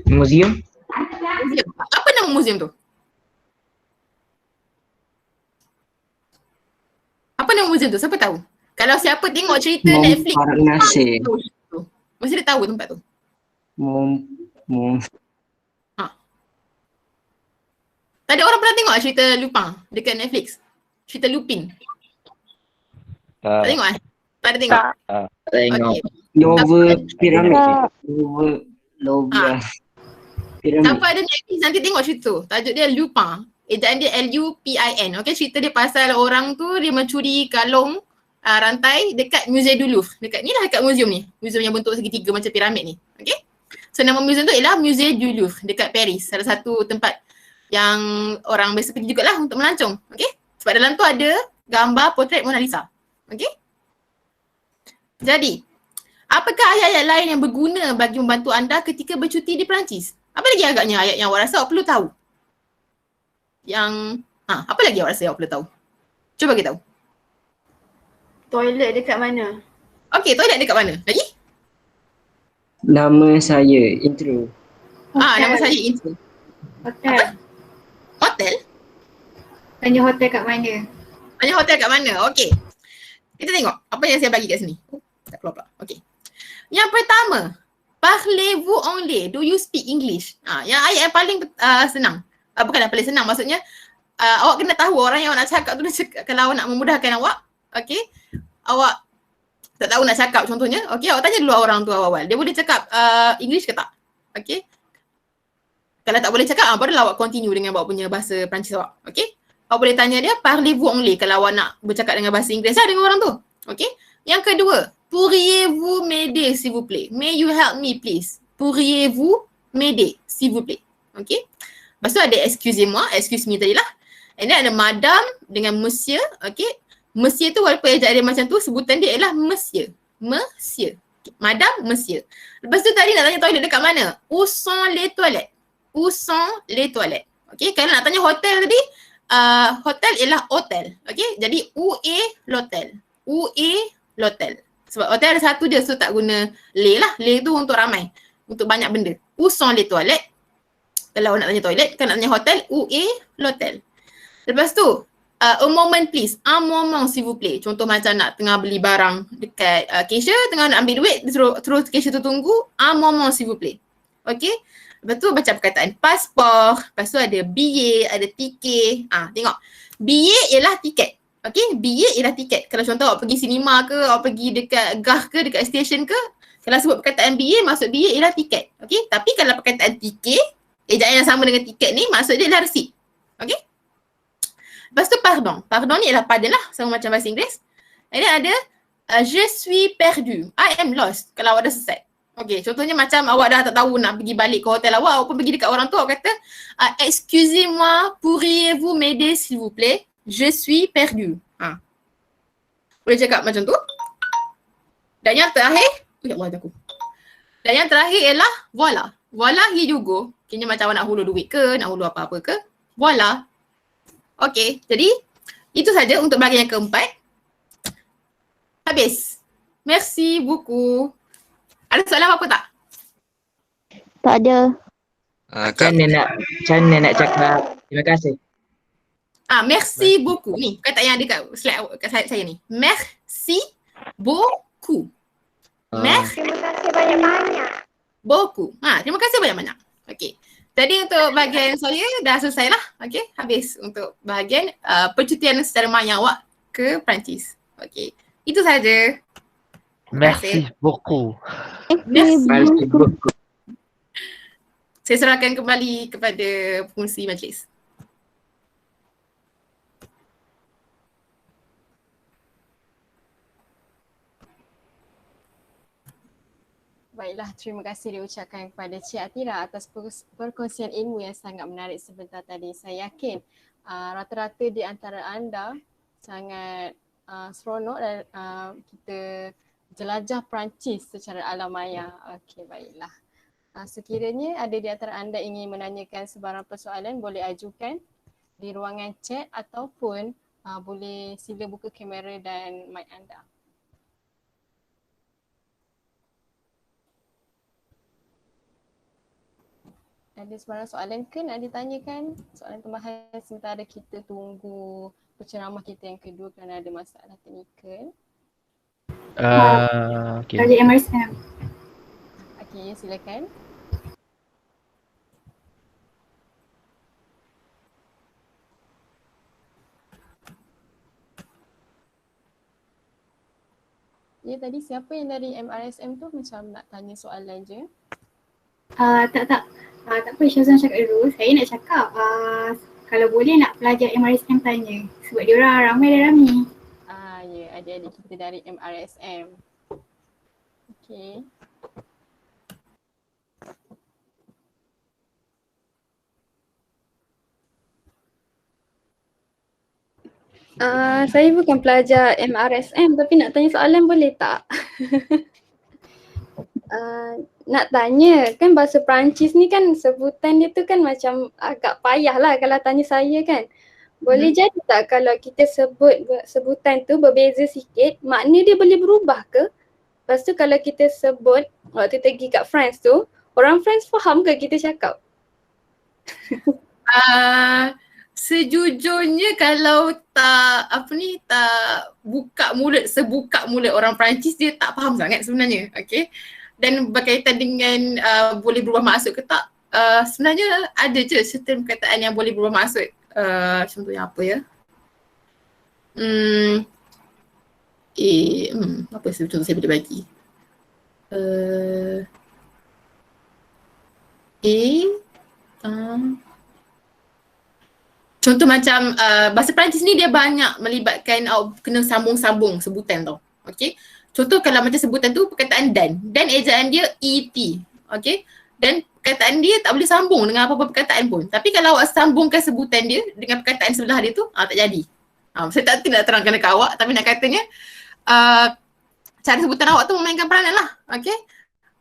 Museum. Museum. Apa nama museum tu? Apa nama museum tu? Siapa tahu? Kalau siapa tengok cerita Netflix, mesti dia tahu tempat tu. Tak ada orang pernah tengok cerita Lupin dekat Netflix? Cerita Lupin. Tak tengok Tak ada tengok? Tengok. Okay. Louvre Pyramid. Louvre Pyramid. Siapa ada Netflix nanti tengok cerita tu. Tajuk dia Lupin. Ejaan dia Lupin. Okay, cerita dia pasal orang tu dia mencuri kalung rantai dekat Musée du Louvre. Dekat ni lah, dekat museum ni. Museum yang bentuk segitiga macam piramid ni. Okay. So nama museum tu ialah Musée du Louvre dekat Paris. Salah satu tempat yang orang biasa pergi jugalah untuk melancong. Okay. Sebab dalam tu ada gambar potret Mona Lisa. Okay. Jadi, apakah ayat-ayat lain yang berguna bagi membantu anda ketika bercuti di Perancis? Apa lagi agaknya ayat yang awak rasa awak perlu tahu? Apa lagi awak rasa awak perlu tahu? Cuba bagi tahu. Toilet dekat mana? Okay, toilet dekat mana? Lagi? Nama saya intro. Nama saya intro. Hotel. Hotel? Tanya hotel kat mana? Tanya hotel kat mana? Okay. Kita tengok apa yang saya bagi kat sini. Tak keluar pula. Okay. Yang pertama, parlez-vous anglais? Do you speak English? Yang ayat yang paling senang. Bukanlah paling senang, maksudnya awak kena tahu orang yang awak nak cakap tu kalau awak nak memudahkan awak. Okay. Awak tak tahu nak cakap contohnya. Okay, awak tanya dulu orang tu awal-awal. Dia boleh cakap English ke tak? Okay. Kalau tak boleh cakap, barulah awak continue dengan awak punya bahasa Perancis awak. Okay. Awak boleh tanya dia, parlez-vous anglais kalau awak nak bercakap dengan bahasa Inggeris lah dengan orang tu. Okay. Yang kedua, pourriez-vous m'aider s'il vous plaît? May you help me please? Pourriez-vous m'aider s'il vous plaît? Okay. Lepas tu ada excusez-moi, excuse me tadi lah. And then ada madame dengan monsieur. Okay. Monsieur tu walaupun ejak dia macam tu, sebutan dia ialah monsieur. Monsieur. Okay. Madame, monsieur. Lepas tu tadi nak tanya toilet dekat mana? Où sont les toilettes? Où sont les toilettes? Okay. Kalau nak tanya hotel tadi, hotel ialah hotel. Okay. Jadi où est l'hôtel? Où est l'hôtel? Sebab hotel ada satu je, so tak guna les lah. Les tu untuk ramai. Untuk banyak benda. Où sont les toilettes? Kalau nak tanya toilet, kalau nak tanya hotel, où est l'hôtel? Lepas tu, a moment please. Un moment s'il vous plaît. Contoh macam nak tengah beli barang dekat cashier, tengah nak ambil duit, terus cashier tu tunggu. Un moment s'il vous plaît. Okay. Lepas tu baca perkataan pasport. Lepas tu ada billet, ada tiket. Tengok. Billet ialah tiket. Okay. Billet ialah tiket. Kalau contoh awak pergi cinema ke, awak pergi dekat gah ke, dekat station ke. Kalau sebut perkataan billet, maksud billet ialah tiket. Okay. Tapi kalau perkataan tiket, ejaan yang sama dengan tiket ni, maksud dia ialah resit. Okay. Lepas tu pardon. Pardon ni ialah pardon lah. Sama macam bahasa Inggeris. And then ada je suis perdu. I am lost. Kalau awak dah sesat. Okay. Contohnya macam awak dah tak tahu nak pergi balik ke hotel awak. Awak pun pergi dekat orang tu. Awak kata excusez-moi, pourriez-vous m'aider s'il vous plaît? Je suis perdu. Boleh cakap macam tu. Dan yang terakhir, ya Allah aku. Dan yang terakhir ialah voila. Voila he juga. Kini macam nak hulur duit ke, nak hulur apa-apa ke. Voila. Okey, jadi itu saja untuk bahagian yang keempat. Habis. Merci buku. Ada soalan apa tak? Tak ada. Macam mana nak cakap terima kasih? Merci beaucoup. Ni kata yang ada kat slide kat saya ni. Merci beaucoup. Merci. Terima kasih banyak-banyak. Beaucoup. Terima kasih banyak-banyak. Okey. Jadi untuk bahagian saya dah selesai lah. Okey. Habis untuk bahagian percutian secara maya awak ke Perancis. Okey. Itu saja. Merci beaucoup. Merci beaucoup. Saya serahkan kembali kepada pengurusi majlis. Baiklah, terima kasih diucapkan kepada Cik Atira atas perkongsian ilmu yang sangat menarik sebentar tadi. Saya yakin rata-rata di antara anda sangat seronok dan kita jelajah Perancis secara alam maya. Okey, baiklah. Sekiranya ada di antara anda ingin menanyakan sebarang persoalan, boleh ajukan di ruangan chat ataupun boleh sila buka kamera dan mic anda. Ada sebarang soalan ke nak ditanyakan? Soalan tambahan sementara kita tunggu penceramah kita yang kedua kerana ada masalah teknikal. Okay. Projek MRSM. Okey, silakan. Ya, tadi siapa yang dari MRSM tu macam nak tanya soalan je? Tak apa, Syazwan cakap dulu. Saya nak cakap kalau boleh nak pelajar MRSM tanya. Sebab diorang ramai dan ramai. Ya, adik-adik kita dari MRSM. Okey. Saya bukan pelajar MRSM tapi nak tanya soalan boleh tak? Nak tanya, kan bahasa Perancis ni kan sebutan dia tu kan macam agak payah lah kalau tanya saya kan. Boleh jadi tak kalau kita sebut sebutan tu berbeza sikit, makna dia boleh berubah ke? Lepas tu kalau kita sebut waktu pergi kat France tu, orang France faham ke kita cakap? Sejujurnya kalau tak buka mulut sebuka mulut orang Perancis, dia tak faham sangat sebenarnya. Okey. Dan berkaitan dengan boleh berubah maksud ke tak, sebenarnya ada je certain perkataan yang boleh berubah maksud. Contohnya apa ya? Apa contoh saya boleh bagi? Contoh macam bahasa Perancis ni dia banyak melibatkan kena sambung-sambung sebutan tau. Okey. Contoh kalau macam sebutan tu perkataan dan ejaan dia ET. Okey. Dan perkataan dia tak boleh sambung dengan apa-apa perkataan pun. Tapi kalau awak sambungkan sebutan dia dengan perkataan sebelah dia tu, tak jadi. Saya tidak terangkan dekat awak tapi nak katanya cara sebutan awak tu memainkan peranan lah. Okey.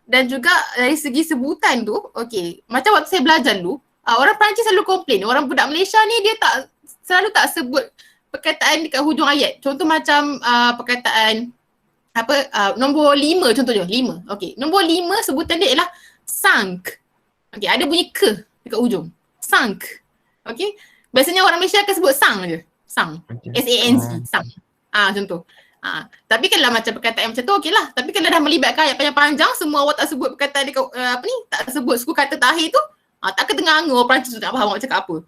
Dan juga dari segi sebutan tu, okey, macam waktu saya belajar dulu, orang Perancis selalu komplain, orang budak Malaysia ni dia selalu tak sebut perkataan dekat hujung ayat. Contoh macam perkataan nombor 5 contohnya, 5. Okey, nombor 5 sebutan dia ialah sank. Okey, ada bunyi ke dekat hujung. Sank. Okey. Biasanya orang Malaysia akan sebut sang je. Sang. S-A-N-C, sang. Contoh. Tapi kalau macam perkataan macam tu okeylah. Tapi kalau dah melibatkan ayat panjang-panjang, semua awak tak sebut perkataan dekat tak sebut suku kata terakhir tu, tak kedengar orang Perancis tu tak faham awak cakap apa.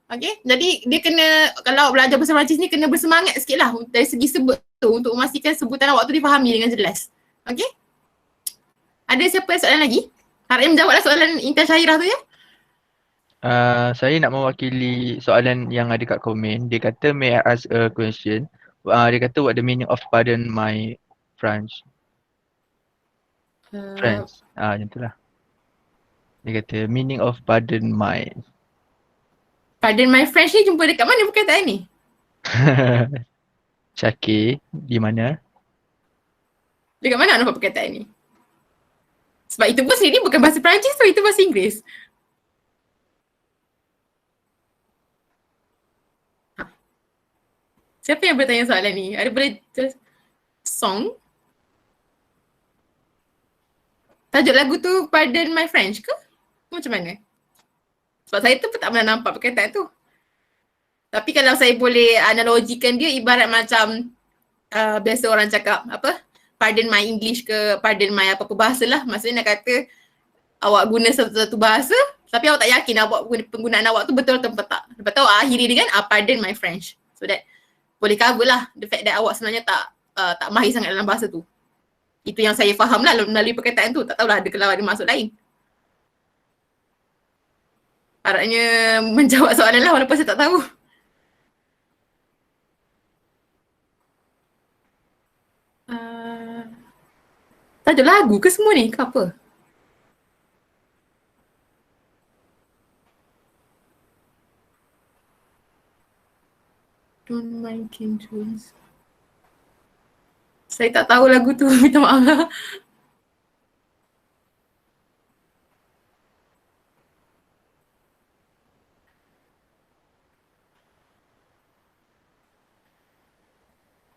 Okey, jadi dia kena, kalau belajar bahasa Perancis ni kena bersemangat sikit lah dari segi sebut tu untuk memastikan sebutan awak tu difahami dengan jelas. Okey? Ada siapa soalan lagi? Harap menjawablah soalan Intan Syahirah tu ya. Saya nak mewakili soalan yang ada kat komen. Dia kata, may I ask a question? Dia kata, what the meaning of pardon my French? French. Macam tu lah. Dia kata, meaning of pardon my. Pardon my French ni jumpa dekat mana perkataan ni? Syakir di mana? Dekat mana nampak perkataan ni? Sebab itu pun sendiri bukan bahasa Perancis tu, itu bahasa Inggeris. Siapa yang bertanya soalan ni? Ada boleh just song? Tajuk lagu tu Pardon My French ke? Macam mana? Sebab saya tu pun tak pernah nampak perkataan tu. Tapi kalau saya boleh analogikan dia ibarat macam biasa orang cakap apa? Pardon my English ke pardon my apa-apa bahasa lah. Maksudnya nak kata awak guna satu bahasa tapi awak tak yakin penggunaan awak tu betul atau tak. Lepas tu awak akhiri dengan pardon my French. So that boleh cover lah the fact that awak sebenarnya tak mahir sangat dalam bahasa tu. Itu yang saya faham lah melalui perkataan tu. Tak tahulah kalau ada maksud lain. Harapnya menjawab soalan lah walaupun saya tak tahu. Tajuk lagu ke semua ni ke apa? Don't mind King Jones. Saya tak tahu lagu tu, minta maaf lah.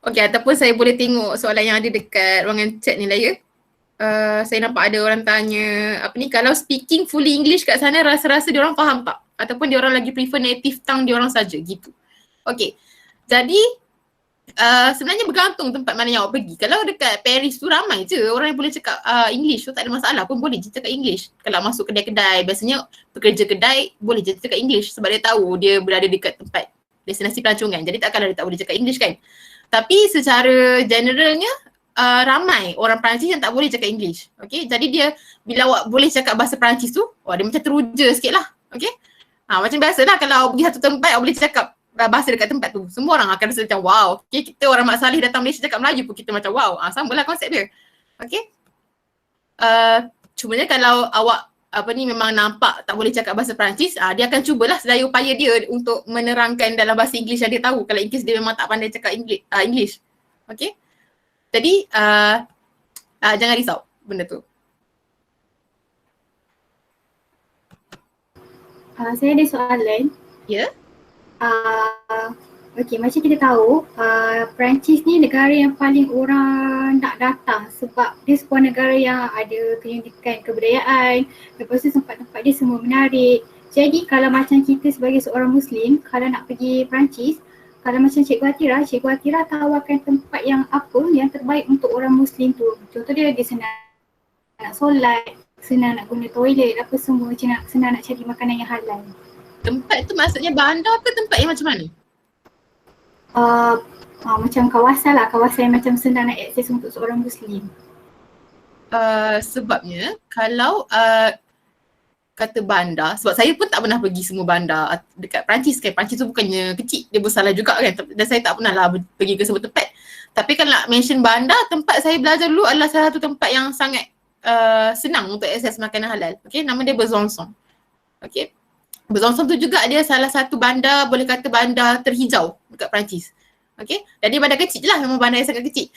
Okay, ataupun saya boleh tengok soalan yang ada dekat ruangan chat ni lah ya. Saya nampak ada orang tanya apa ni, kalau speaking fully English kat sana rasa-rasa diorang faham tak? Ataupun diorang lagi prefer native tongue diorang saja gitu. Okay, jadi sebenarnya bergantung tempat mana yang awak pergi. Kalau dekat Paris tu ramai je orang yang boleh cakap English tu, tak ada masalah pun boleh je cakap English. Kalau masuk kedai-kedai, biasanya pekerja kedai boleh je cakap English sebab dia tahu dia berada dekat tempat destinasi pelancongan. Jadi takkanlah dia tak boleh cakap English kan. Tapi secara generalnya ramai orang Perancis yang tak boleh cakap English. Okay, jadi dia bila awak boleh cakap bahasa Perancis tu, dia macam teruja sikit lah. Okay, macam biasalah kalau awak pergi satu tempat awak boleh cakap bahasa dekat tempat tu, semua orang akan rasa macam wow. Okay, kita orang Mat Saleh datang Malaysia cakap Melayu pun kita macam wow. Sama lah konsep dia. Okay, cumanya kalau awak memang nampak tak boleh cakap bahasa Perancis, dia akan cubalah sedaya upaya dia untuk menerangkan dalam bahasa Inggeris yang dia tahu kalau in case dia memang tak pandai cakap English. Okay, jadi jangan risau benda tu. Saya ada soalan. Ya? Okay, macam kita tahu Perancis ni negara yang paling orang nak datang sebab dia sebuah negara yang ada keunikan kebudayaan, lepas tu tempat-tempat dia semua menarik. Jadi kalau macam kita sebagai seorang Muslim, kalau nak pergi Perancis, kalau macam Cikgu Atira tawarkan tempat yang apa yang terbaik untuk orang Muslim tu. Contoh dia senang nak solat, senang nak guna toilet, apa semua, senang nak cari makanan yang halal. Tempat tu maksudnya bandar ke tempat yang macam mana? Macam kawasan lah, kawasan yang macam senang nak akses untuk seorang Muslim. Sebabnya kalau kata bandar, sebab saya pun tak pernah pergi semua bandar dekat Perancis kan. Perancis tu bukannya kecil, dia besar lah juga kan. Dan saya tak pernah lah pergi ke semua tempat. Tapi kalau nak mention bandar, tempat saya belajar dulu adalah salah satu tempat yang sangat senang untuk akses makanan halal. Okay, nama dia Besançon. Okay, Besançon tu juga dia salah satu bandar, boleh kata bandar terhijau dekat Perancis. Okay, dan dia bandar kecil je lah, memang bandar yang sangat kecil.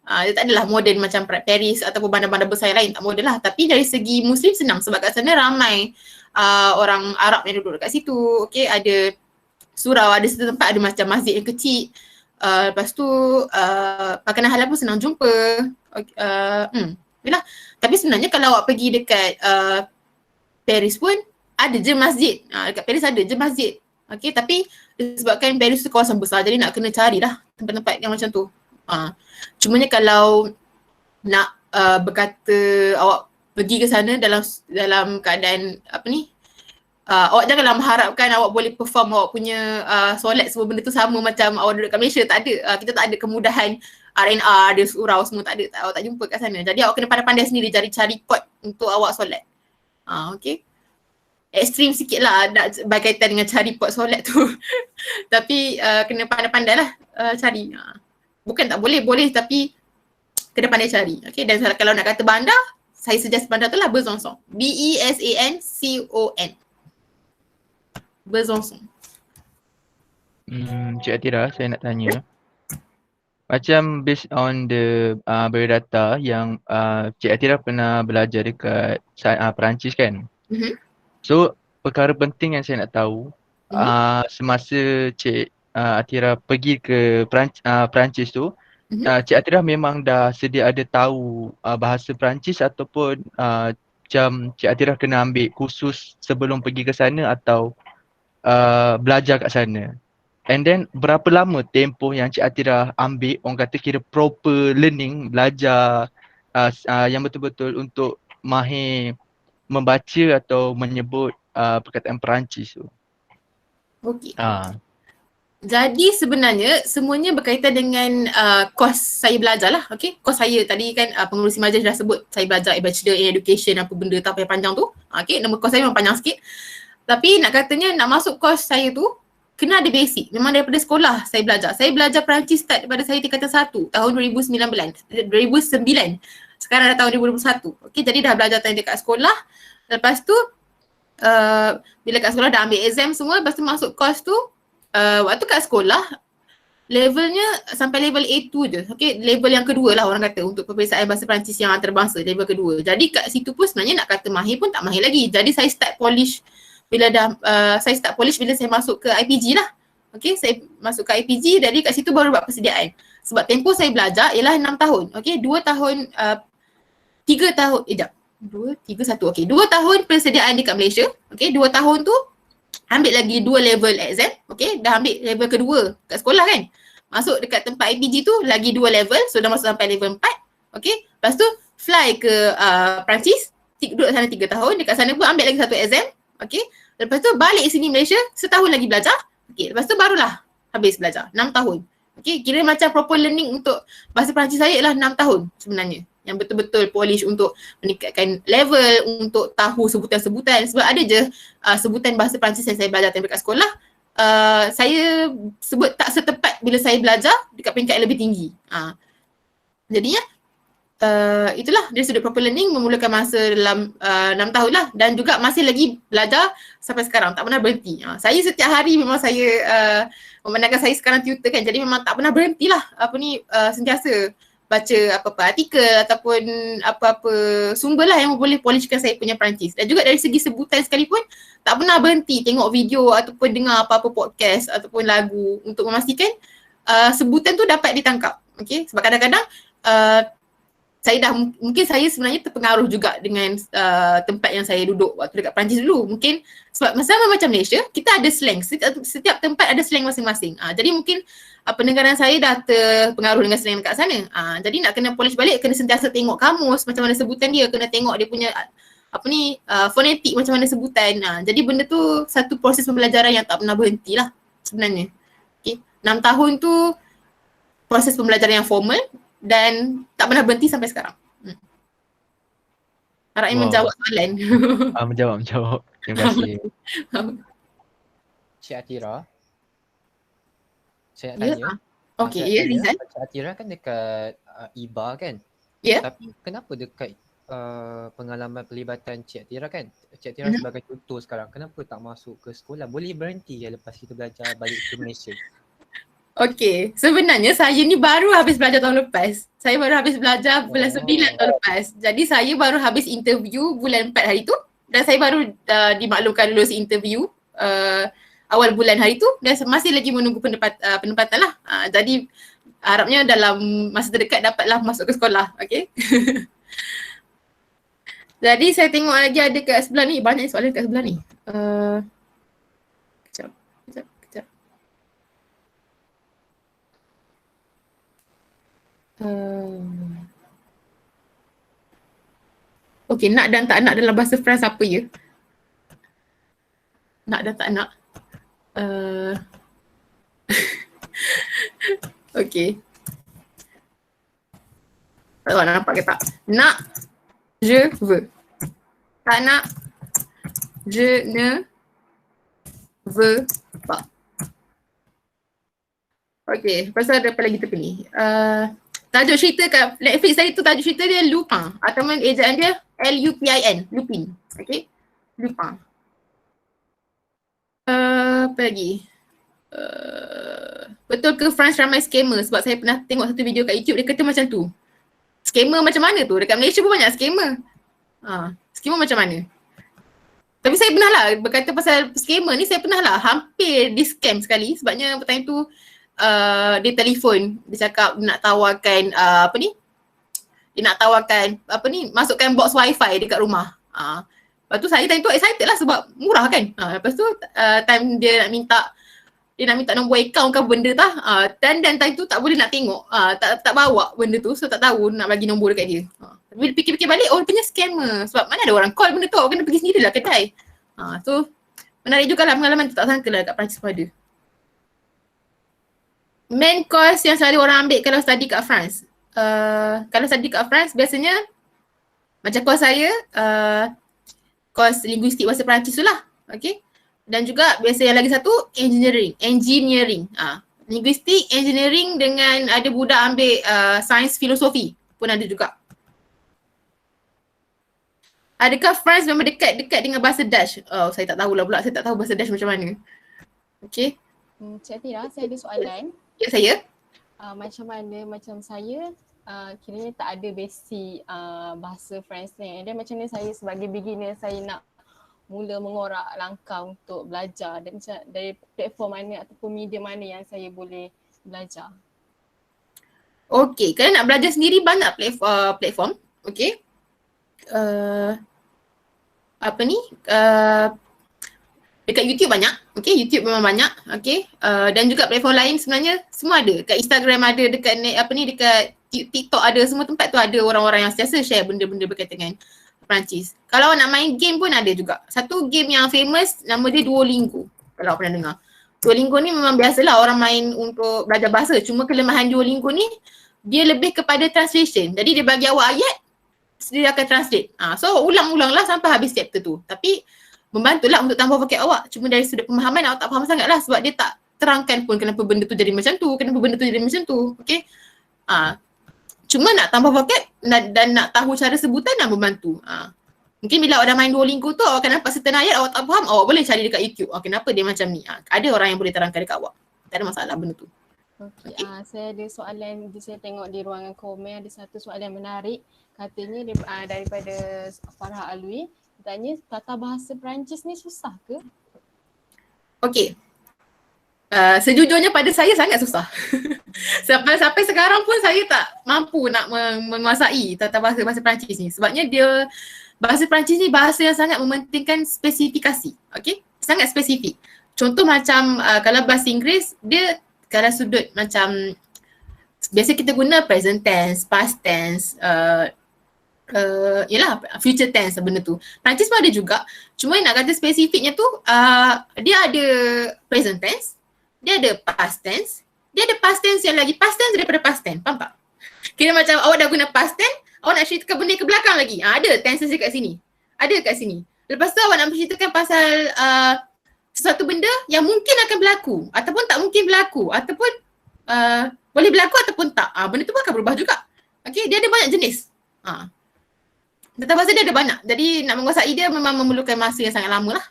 Dia tak adalah moden macam Paris ataupun bandar-bandar besar yang lain, tak moden lah. Tapi dari segi Muslim senang sebab kat sana ramai orang Arab yang duduk dekat situ. Okay, ada surau, ada satu tempat ada macam masjid yang kecil. Lepas tu makanan halal pun senang jumpa. Yalah. Tapi sebenarnya kalau awak pergi dekat Paris pun ada je masjid. Dekat Paris ada je masjid. Okay, tapi disebabkan Paris tu kawasan besar jadi nak kena carilah tempat-tempat yang macam tu. Cumanya kalau nak berkata awak pergi ke sana dalam keadaan awak janganlah mengharapkan awak boleh perform awak punya solat semua benda tu sama macam awak duduk kat Malaysia. Tak ada. Kita tak ada kemudahan R&R, ada surau semua tak ada. Awak tak jumpa kat sana. Jadi awak kena pandai-pandai sendiri cari pot untuk awak solat. Okay. Ekstrim sikit lah berkaitan dengan cari pot solat tu. Tapi kena pandai-pandai lah cari. Bukan tak boleh, boleh tapi kena pandai cari. Okay, dan kalau nak kata bandar, saya suggest bandar tu lah Besançon. Besançon. Besançon. Cik Atira, saya nak tanya. Macam based on the biodata yang Cik Atira pernah belajar dekat Perancis kan. So perkara penting yang saya nak tahu semasa Cik Atira pergi ke Perancis tu, Cik Atira memang dah sedia ada tahu bahasa Perancis ataupun macam Cik Atira kena ambil kursus sebelum pergi ke sana atau belajar kat sana. And then berapa lama tempoh yang Cik Atira ambil, orang kata kira proper learning, belajar yang betul-betul untuk mahir membaca atau menyebut perkataan Perancis tu. Okey. Jadi sebenarnya semuanya berkaitan dengan kos saya belajar lah. Okay, kos saya tadi kan pengurusi majlis dah sebut saya belajar Bachelor in Education apa benda tak payah panjang tu. Okay, nama kos saya memang panjang sikit. Tapi nak katanya nak masuk kos saya tu kena ada basic. Memang daripada sekolah saya belajar. Saya belajar Perancis start daripada saya tingkatan 1 tahun 2009. Sekarang dah tahun 2021. Okay, jadi dah belajar tadi dekat sekolah. Lepas tu bila kat sekolah dah ambil exam semua, lepas tu masuk kos tu waktu kat sekolah levelnya sampai level A2 je. Okay, level yang kedua lah orang kata untuk peperiksaan bahasa Perancis yang antarabangsa, level kedua. Jadi kat situ pun sebenarnya nak kata mahir pun tak mahir lagi. Jadi saya start polish bila saya masuk ke IPG lah. Okay, saya masuk ke IPG, jadi kat situ baru buat persediaan. Sebab tempoh saya belajar ialah 6 tahun. Okay, 2 tahun, 3 tahun, 2, 3, 1. Okay, 2 tahun persediaan dekat Malaysia. Okay, 2 tahun tu ambil lagi 2 level exam. Okay, dah ambil level kedua kat sekolah kan. Masuk dekat tempat IPG tu lagi 2 level, so dah masuk sampai level 4. Okay, lepas tu fly ke Perancis, duduk sana 3 tahun. Dekat sana pun ambil lagi 1 exam. Okay, lepas tu balik sini Malaysia, setahun lagi belajar. Okay, lepas tu barulah habis belajar, 6 tahun. Okay, kira macam proper learning untuk bahasa Perancis saya ialah 6 tahun sebenarnya. Yang betul-betul polish untuk meningkatkan level, untuk tahu sebutan-sebutan. Sebab ada je sebutan bahasa Perancis yang saya belajar dekat sekolah, saya sebut tak setepat bila saya belajar dekat peringkat yang lebih tinggi. Jadinya itulah dari sudut proper learning memulakan masa dalam 6 tahun lah, dan juga masih lagi belajar sampai sekarang, tak pernah berhenti. Saya setiap hari memang saya memandangkan saya sekarang tutor kan, jadi memang tak pernah berhenti lah sentiasa baca apa-apa artikel ataupun apa-apa sumber lah yang boleh polishkan saya punya Perancis. Dan juga dari segi sebutan sekalipun tak pernah berhenti tengok video ataupun dengar apa-apa podcast ataupun lagu untuk memastikan sebutan tu dapat ditangkap. Okay, sebab kadang-kadang mungkin saya sebenarnya terpengaruh juga dengan tempat yang saya duduk waktu dekat Perancis dulu. Mungkin sebab sama macam Malaysia, kita ada slang. Setiap tempat ada slang masing-masing. Jadi mungkin pendengaran saya dah terpengaruh dengan slang dekat sana. Jadi nak kena polish balik, kena sentiasa tengok kamus macam mana sebutan dia, kena tengok dia punya fonetik macam mana sebutan. Jadi benda tu satu proses pembelajaran yang tak pernah berhenti lah sebenarnya. Okay. 6 tahun tu proses pembelajaran yang formal dan tak pernah berhenti sampai sekarang. Harapnya menjawab soalan. Menjawab. Terima kasih. Cik Atira, saya nak tanya. Okey, ya Rizal. Cik Atira kan dekat IBA kan? Ya. Tapi kenapa dekat pengalaman pelibatan Cik Atira kan? Cik Atira sebagai tutor sekarang, kenapa tak masuk ke sekolah? Boleh berhenti ya lepas kita belajar balik ke Malaysia? Okey, sebenarnya saya ni baru habis belajar tahun lepas. Saya baru habis belajar bulan 9 tahun lepas. Jadi saya baru habis interview bulan 4 hari tu, dan saya baru dimaklumkan lulus interview awal bulan hari tu, dan masih lagi menunggu penempatan lah. Jadi harapnya dalam masa terdekat dapatlah masuk ke sekolah. Okey. Jadi saya tengok lagi ada kat sebelah ni, banyak soalan kat sebelah ni. Kejap. Okey, nak dan tak nak dalam bahasa France apa ya? Nak dan tak nak. Okey. Tak nampak ke tak? Nak, je veux. Tak nak, je ne veux pas. Okey, pasal ada apa lagi terpilih? Tajuk cerita kat Netflix tadi tu, tajuk cerita dia Lupin ataupun ejaan dia Lupin, Lupin. Okey, Lupin. Apa lagi? Betul ke France ramai scammer? Sebab saya pernah tengok satu video kat YouTube, dia kata macam tu. Scammer macam mana tu? Dekat Malaysia pun banyak scammer. Scammer macam mana? Tapi saya pernah lah berkata pasal scammer ni, saya pernah lah hampir di scam sekali. Sebabnya petang tu dia telefon, dia cakap nak tawarkan dia nak tawarkan masukkan box wifi dekat rumah. Lepas tu saya time tu excited lah sebab murah kan. Lepas tu time dia nak minta nombor akaun ke benda tah. Dan time tu tak boleh nak tengok. Tak bawa benda tu, so tak tahu nak bagi nombor dekat dia. Bila fikir-fikir balik, rupanya scammer. Sebab mana ada orang call benda tu, kena pergi sendiri lah kedai. So menarik jugalah pengalaman tu, tak sangka lah kat Perancis pun ada. Main course yang selalu orang ambil kalau study kat France. Kalau study kat France biasanya macam course saya, course linguistik bahasa Perancis tu lah. Okay. Dan juga biasa yang lagi satu engineering. Linguistik, engineering dengan ada budak ambil sains filosofi pun ada juga. Adakah France memang dekat dengan bahasa Dutch? Saya tak tahulah pula, saya tak tahu bahasa Dutch macam mana. Okay. Cik Atira, saya ada soalan. Ya, saya. Macam saya kiranya tak ada basic bahasa France ni. Dan macam ni saya sebagai beginner, saya nak mula mengorak langkah untuk belajar dan dari platform mana ataupun media mana yang saya boleh belajar. Okay, kalau nak belajar sendiri banyak platform. Okay. Dekat YouTube banyak. Okay, YouTube memang banyak. Okay. Dan juga platform lain sebenarnya semua ada. Kat Instagram ada, dekat dekat TikTok ada, semua tempat tu ada orang-orang yang sentiasa share benda-benda berkaitan dengan Perancis. Kalau nak main game pun ada juga. Satu game yang famous nama dia Duolingo. Kalau pernah dengar. Duolingo ni memang biasalah orang main untuk belajar bahasa. Cuma kelemahan Duolingo ni dia lebih kepada translation. Jadi dia bagi awak ayat, dia akan translate. So ulang-ulang lah sampai habis chapter tu. Tapi membantulah untuk tambah vocab awak. Cuma dari sudut pemahaman awak tak faham sangat lah sebab dia tak terangkan pun kenapa benda tu jadi macam tu, kenapa benda tu jadi macam tu. Okay. Cuma nak tambah vocab dan nak tahu cara sebutan dah membantu. Mungkin bila awak dah main Duolingo tu, awak akan nampak certain ayat awak tak faham, awak boleh cari dekat YouTube. Kenapa dia macam ni? Ada orang yang boleh terangkan dekat awak. Tak ada masalah benda tu. Okay. Saya ada soalan, saya tengok di ruangan komen ada satu soalan menarik. Katanya daripada Farah Alwi, tanya tata bahasa Perancis ni susah ke? Okay. Sejujurnya pada saya sangat susah. Sampai sekarang pun saya tak mampu nak menguasai tata bahasa Perancis ni. Sebabnya bahasa Perancis ni bahasa yang sangat mementingkan spesifikasi. Okay? Sangat spesifik. Contoh macam kalau bahasa Inggeris, dia kalau sudut macam biasa kita guna present tense, past tense, future tense benda tu. Perancis pun ada juga. Cuma nak kata spesifiknya tu, dia ada present tense, dia ada past tense, dia ada past tense yang lagi past tense daripada past tense. Faham tak? Kira macam awak dah guna past tense, awak nak ceritakan benda ke belakang lagi. Ada tenses dekat sini. Ada kat sini. Lepas tu awak nak ceritakan pasal sesuatu benda yang mungkin akan berlaku ataupun tak mungkin berlaku ataupun boleh berlaku ataupun tak. Benda tu pun akan berubah juga. Okay, dia ada banyak jenis. Tata bahasa dia ada banyak. Jadi nak menguasai dia memang memerlukan masa yang sangat lama lah.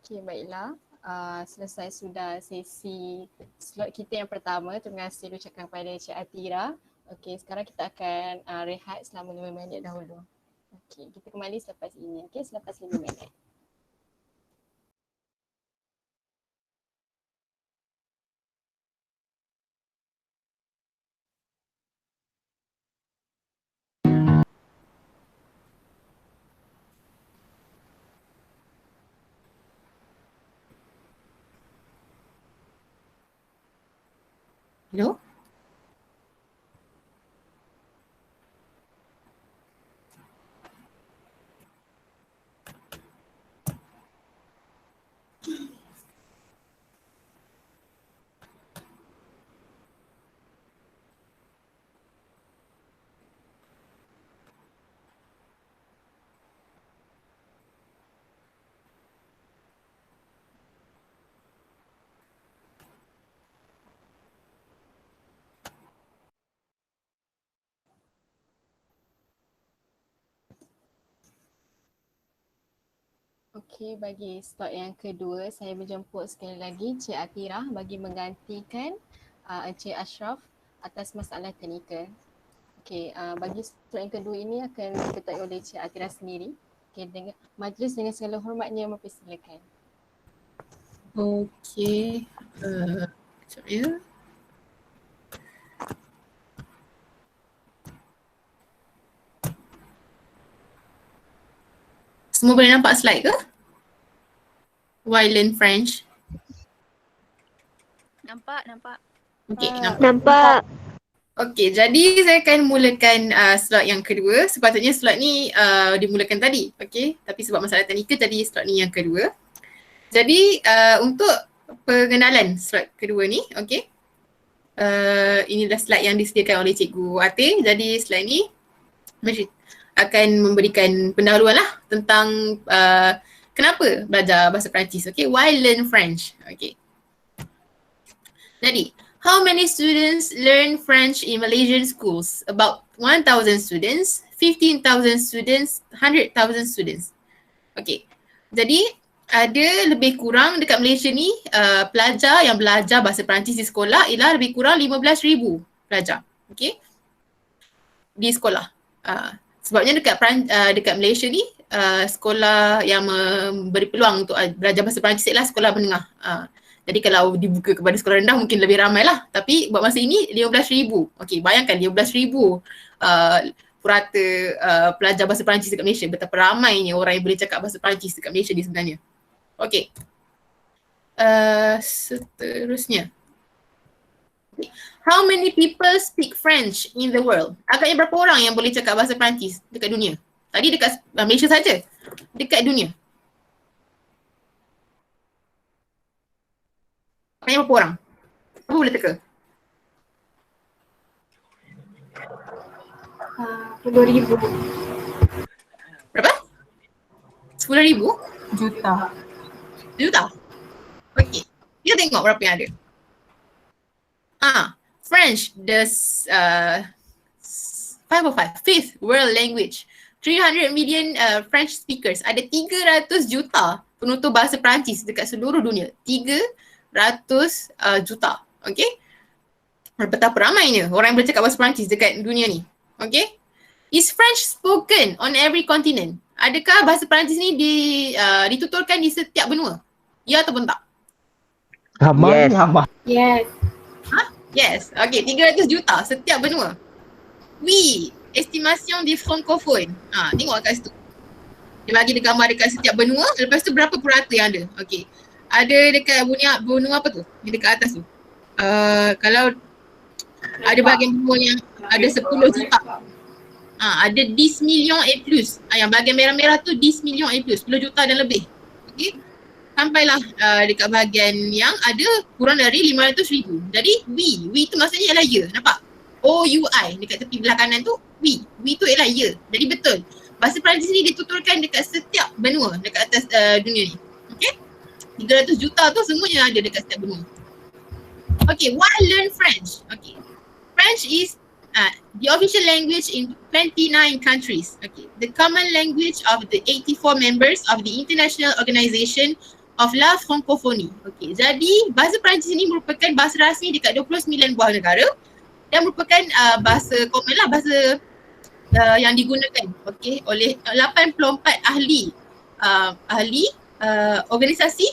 Okay, baiklah. Selesai sudah sesi slot kita yang pertama. Terima kasih ucapkan kepada Cik Atira. Okey, sekarang kita akan rehat selama 5 minit dahulu. Okey, kita kembali selepas ini. Okey, selepas 5 minit. Hello? Okey, bagi slot yang kedua, saya menjemput sekali lagi Cik Atirah bagi menggantikan Encik Ashraf atas masalah teknikal. Okey, bagi slot yang kedua ini akan diketuai oleh Cik Atirah sendiri. Okey, dengan majlis dengan segala hormatnya mempersilakan. Okey. Sekejap ya. Semua boleh nampak slide ke? Why learn French? Nampak. Okey, Nampak. Okey, jadi saya akan mulakan slot yang kedua. Sepatutnya slot ni dimulakan tadi. Okey, tapi sebab masalah teknikal jadi slot ni yang kedua. Jadi untuk pengenalan slot kedua ni, okey. Inilah slide yang disediakan oleh Cikgu Atin. Jadi slide ni akan memberikan pendahuluan lah tentang kenapa belajar bahasa Perancis. Okay, why learn French? Okay. Jadi, how many students learn French in Malaysian schools? About 1,000 students, 15,000 students, 100,000 students. Okay. Jadi, ada lebih kurang dekat Malaysia ni pelajar yang belajar bahasa Perancis di sekolah ialah lebih kurang 15,000 pelajar. Okay. Di sekolah. Sebabnya dekat Malaysia ni sekolah yang memberi peluang untuk belajar bahasa Perancis ialah sekolah menengah. Jadi kalau dibuka kepada sekolah rendah mungkin lebih ramai lah. Tapi buat masa ini 15,000. Okey, bayangkan 15,000 purata pelajar bahasa Perancis dekat Malaysia. Betapa ramainya orang yang boleh cakap bahasa Perancis dekat Malaysia ni sebenarnya. Okey. Seterusnya. How many people speak French in the world? Agaknya berapa orang yang boleh cakap bahasa Perancis dekat dunia? Tadi dekat Malaysia saja. Dekat dunia. Agaknya berapa orang? Apa boleh teka? 10,000. Berapa? 10,000? Juta? Okey. Kita tengok berapa yang ada. French, the 505th world language. 300 million French speakers. Ada 300 juta penutur bahasa Perancis dekat seluruh dunia. 300 juta. Okay? Betapa ramainya orang yang boleh cakap bahasa Perancis dekat dunia ni. Okay? Is French spoken on every continent? Adakah bahasa Perancis ni dituturkan di setiap benua? Ya ataupun tak? Yes. Yes. Okay, 300 juta setiap benua. Oui, estimation des francophones. Tengok kat situ. Dia bagi dia gambar dekat setiap benua, lepas tu berapa purata yang ada. Okay. Ada dekat benua apa tu? Yang dekat atas tu. Kalau ada bahagian benua yang ada 10 juta. Ada 10 million et plus. Yang bahagian merah-merah tu 10 million et plus, 10 juta dan lebih. Okay. Sampailah dekat bahagian yang ada kurang dari 500,000. Jadi we tu maksudnya ialah ya. Nampak? O-U-I dekat tepi belah kanan tu we. We tu ialah ya. Jadi betul. Bahasa Perancis ni dituturkan dekat setiap benua dekat atas dunia ni. Okay? 300 juta tu semuanya ada dekat setiap benua. Okay, why learn French? Okay. French is the official language in 29 countries. Okay. The common language of the 84 members of the International Organization of La Francophonie. Okay. Jadi bahasa Perancis ini merupakan bahasa rasmi dekat 29 buah negara dan merupakan bahasa common lah, bahasa yang digunakan oleh 84 ahli organisasi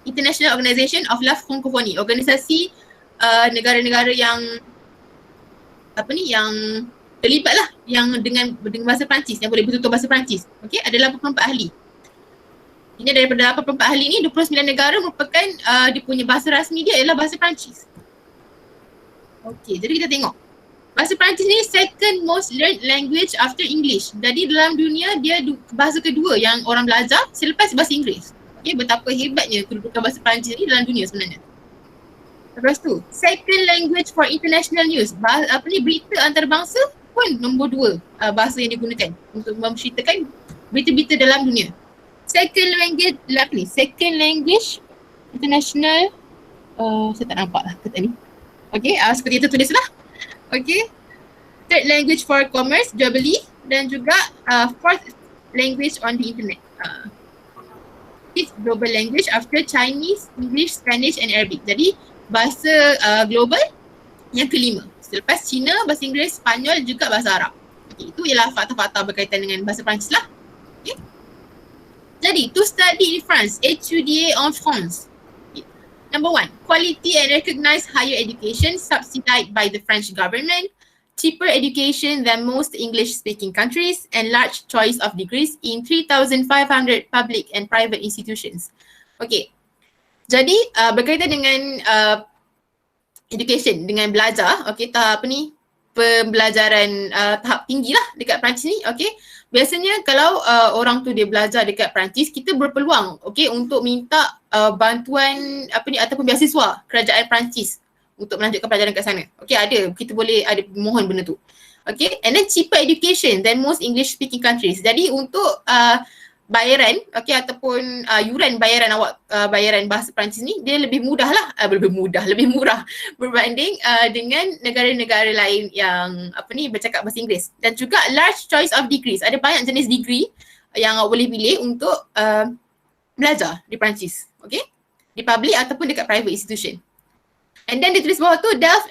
International Organization of La Francophonie, organisasi negara-negara yang yang terlibat lah, yang dengan bahasa Perancis, yang boleh bertutur bahasa Perancis. Okey, ada 84 ahli. Ini daripada 84 ahli ni, 29 negara merupakan dia punya bahasa rasmi dia ialah bahasa Perancis. Okey, jadi kita tengok. Bahasa Perancis ni second most learned language after English. Jadi dalam dunia dia bahasa kedua yang orang belajar selepas bahasa Inggeris. Okey, betapa hebatnya kedudukan bahasa Perancis ni dalam dunia sebenarnya. Lepas tu, second language for international news. Berita antarabangsa pun nombor 2 bahasa yang digunakan untuk menceritakan berita-berita dalam dunia. Second language international, saya tak nampak lah kata ni. Okay, seperti itu tulis lah. Okay, third language for commerce, jual beli, dan juga fourth language on the internet. fifth global language after Chinese, English, Spanish and Arabic. Jadi bahasa global yang kelima. Selepas Cina, bahasa Inggeris, Spanyol juga bahasa Arab. Okay, itu ialah fakta-fakta berkaitan dengan bahasa Perancis lah. Okay. Jadi, to study in France, étudier en France. Okay. Number one, quality and recognized higher education subsidized by the French government, cheaper education than most English-speaking countries, and large choice of degrees in 3,500 public and private institutions. Okay, jadi berkaitan dengan education, dengan belajar, okay, pembelajaran tahap tinggi lah dekat Perancis ni, okay. Biasanya kalau orang tu dia belajar dekat Perancis, kita berpeluang, okay, untuk minta bantuan ataupun beasiswa kerajaan Perancis untuk melanjutkan pelajaran kat sana. Okay, kita boleh mohon benda tu. Okay, and then cheaper education than most English speaking countries. Jadi untuk bayaran, okay, ataupun yuran bayaran awak, bayaran bahasa Perancis ni, dia lebih mudah lah, lebih murah berbanding dengan negara-negara lain yang bercakap bahasa Inggeris. Dan juga large choice of degrees. Ada banyak jenis degree yang awak boleh pilih untuk belajar di Perancis. Okay, di public ataupun dekat private institution. And then dia tulis bawah tu, DELF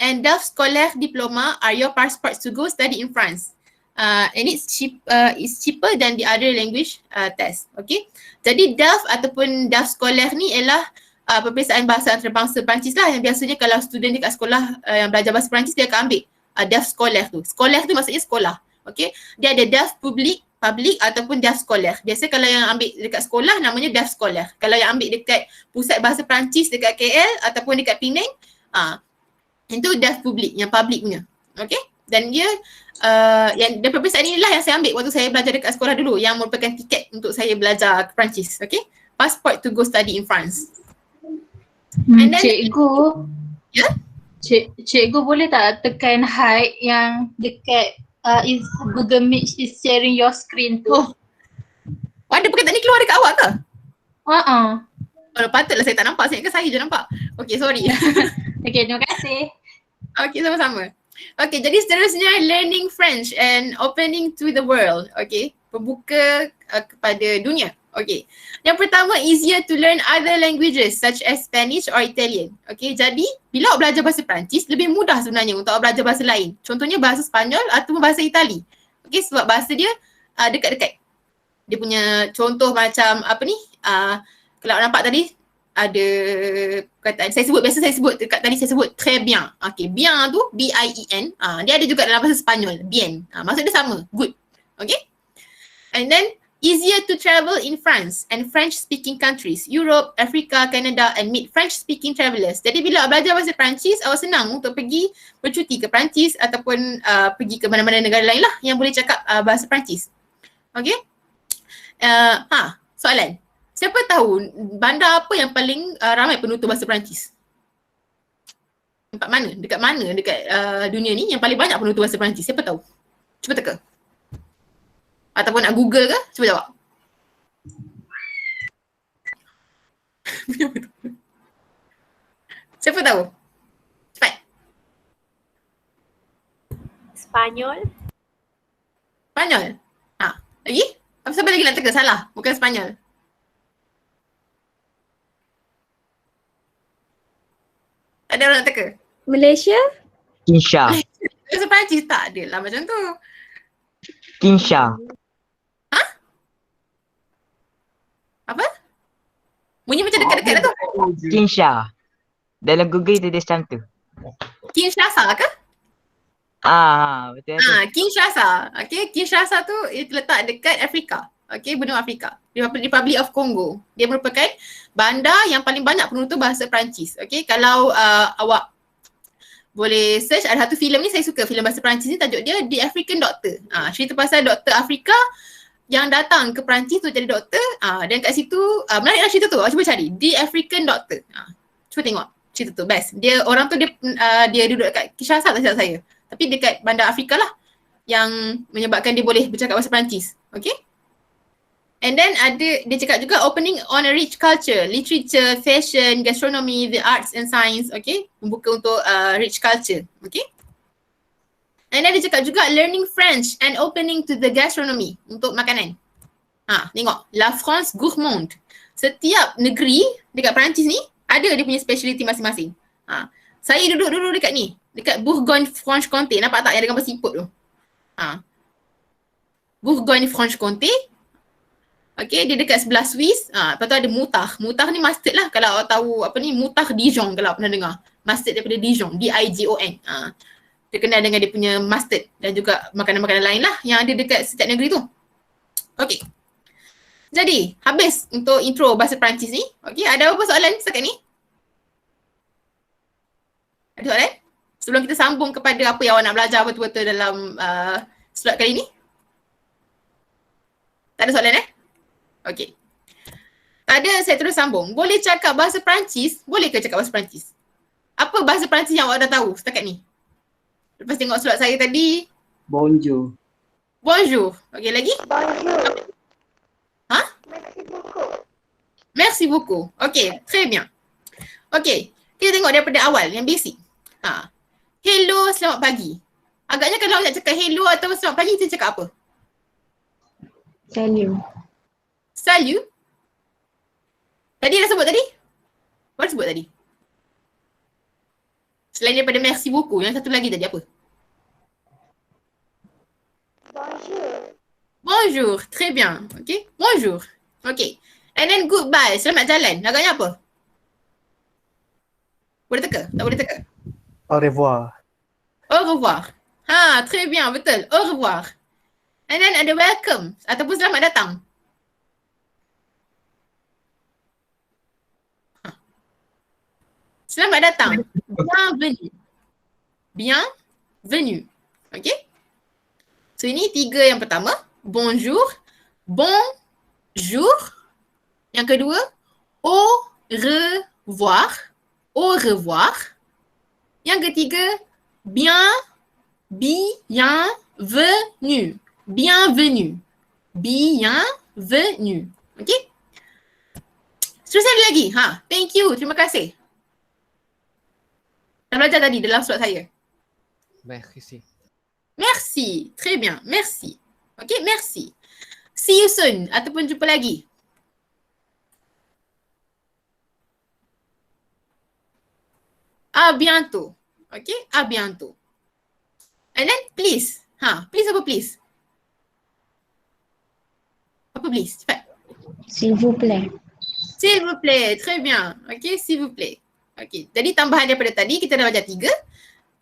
and DELF Scolaire Diploma are your passports to go study in France. And it's cheaper than the other language test. Okay. Jadi DELF ataupun DELF Scolaire ni ialah peperiksaan bahasa antarabangsa Perancis lah, yang biasanya kalau student dekat sekolah yang belajar bahasa Perancis, dia akan ambil DELF Scolaire tu. Scolaire tu maksudnya sekolah. Okay. Dia ada DELF public ataupun DELF Scolaire. Biasa kalau yang ambil dekat sekolah namanya DELF Scolaire. Kalau yang ambil dekat pusat bahasa Perancis dekat KL ataupun dekat Penang, itu DELF public, yang public punya. Okay. Dan dia yang peperiksaan inilah yang saya ambil waktu saya belajar dekat sekolah dulu, yang merupakan tiket untuk saya belajar ke Perancis. Okay. Passport to go study in France. And then, cikgu, ya? Cikgu boleh tak tekan hide yang dekat is Google Meet is sharing your screen tu? Oh, ada perkataan ni keluar dekat awak ke? Oh, patutlah saya tak nampak, saya ingat saya je nampak. Okay, sorry. Okay, terima kasih. Okay, sama-sama. Okay, jadi seterusnya learning French and opening to the world. Okay, pembuka kepada dunia. Okay, yang pertama, easier to learn other languages such as Spanish or Italian. Okay, jadi bila awak belajar bahasa Perancis, lebih mudah sebenarnya untuk awak belajar bahasa lain. Contohnya bahasa Spanyol ataupun bahasa Itali. Okay, sebab bahasa dia dekat-dekat. Dia punya contoh macam kalau awak nampak tadi, ada perkataan, biasa saya sebut dekat tadi, saya sebut très bien. Okay, bien tu B-I-E-N, dia ada juga dalam bahasa Spanyol, bien. Maksud dia sama, good. Okay, and then easier to travel in France and French-speaking countries, Europe, Africa, Canada and meet French-speaking travelers. Jadi bila awak belajar bahasa Perancis, awak senang untuk pergi bercuti ke Perancis ataupun pergi ke mana-mana negara lain lah yang boleh cakap bahasa Perancis. Okay. Soalan. Siapa tahu bandar apa yang paling ramai penutur bahasa Perancis? Tempat mana? Dekat mana? Dekat dunia ni yang paling banyak penutur bahasa Perancis? Siapa tahu? Cuba teka. Ataupun nak Google ke? Cuba jawab. Siapa tahu? Cepat. Spanyol. Spanyol? Lagi? Siapa lagi nak teka? Salah. Bukan Spanyol. Tak ada orang nak teka? Malaysia? Kinsha. Bahasa Perancis tak ada lah macam tu. Kinsha. Apa? Bunyi macam dekat-dekat dah tu. Kinsha. Dalam Google dia macam tu. Kinshasa ke? Betul. Kinshasa. Okay, Kinshasa tu terletak dekat Afrika. Okay, benua Afrika. Republic of Congo. Dia merupakan bandar yang paling banyak penutur bahasa Perancis. Okay, kalau awak boleh search, ada satu filem ni, saya suka filem bahasa Perancis ni, tajuk dia The African Doctor. Cerita pasal doktor Afrika yang datang ke Perancis untuk jadi doktor. Dan kat situ, menariklah cerita tu. Cuba cari The African Doctor. Cuba tengok cerita tu, best. Dia orang tu dia duduk dekat Kinshasa, tak silap saya. Tapi dekat bandar Afrika lah yang menyebabkan dia boleh bercakap bahasa Perancis. Okay. And then dia cakap juga opening on a rich culture, literature, fashion, gastronomy, the arts and science. Okay. Membuka untuk rich culture. Okay. And then dia cakap juga learning French and opening to the gastronomy, untuk makanan. Tengok, La France gourmande. setiap negeri dekat Perancis ni ada dia punya speciality masing-masing. Saya duduk dulu dekat ni, dekat Bourgogne-Franche-Comté. Nampak tak yang ada gambar siput tu? Bourgogne-Franche-Comté. Okay, dia dekat sebelah Swiss. Lepas tu ada Moutard. Moutard ni mustard lah kalau awak tahu apa ni, Moutard Dijon kalau pernah dengar. Mustard daripada Dijon, D-I-J-O-N. Dia kenal dengan dia punya mustard dan juga makanan-makanan lain lah yang ada dekat setiap negeri tu. Okay. Jadi, habis untuk intro bahasa Perancis ni. Okay, ada apa soalan setakat ni? Ada soalan? Sebelum kita sambung kepada apa yang awak nak belajar betul-betul dalam slot kali ni. Tak ada soalan Okay. Tak ada, saya terus sambung. Boleh cakap bahasa Perancis? Boleh ke cakap bahasa Perancis? Apa bahasa Perancis yang awak dah tahu setakat ni? Lepas tengok slot saya tadi. Bonjour. Bonjour. Okay, lagi? Bonjour. Merci beaucoup. Merci beaucoup. Okay, très bien. Okay, kita tengok daripada awal yang basic. Hello, selamat pagi. Agaknya kalau nak cakap hello atau selamat pagi, kita cakap apa? Salut. Salut. Tadi dah sebut tadi? Apa sebut tadi? Selain daripada merci beaucoup, yang satu lagi tadi apa? Bonjour. Bonjour, très bien. Okay, bonjour. Okay, and then goodbye, selamat jalan. Agaknya apa? Boleh teka? Tak boleh teka? Au revoir. Au revoir. Très bien, betul. Au revoir. And then ada welcome ataupun selamat datang. Selamat datang. Bienvenue. Bienvenue. Okay? So ini 3 yang pertama. Bonjour. Bonjour. Yang kedua, au revoir. Au revoir. Yang ketiga, bienvenue. Bienvenue. Bienvenue. Okay? Seterusnya ada lagi. Thank you. Terima kasih. Dah belajar tadi dalam slot saya. Merci. Merci. Très bien. Merci. Okay, merci. See you soon ataupun jumpa lagi. À bientôt. Okay, à bientôt. And then please. Please apa please? Apa please? Cepat. S'il vous plaît. S'il vous plaît. Très bien. Okay, s'il vous plaît. Okay, jadi tambahan daripada tadi kita dah belajar 3.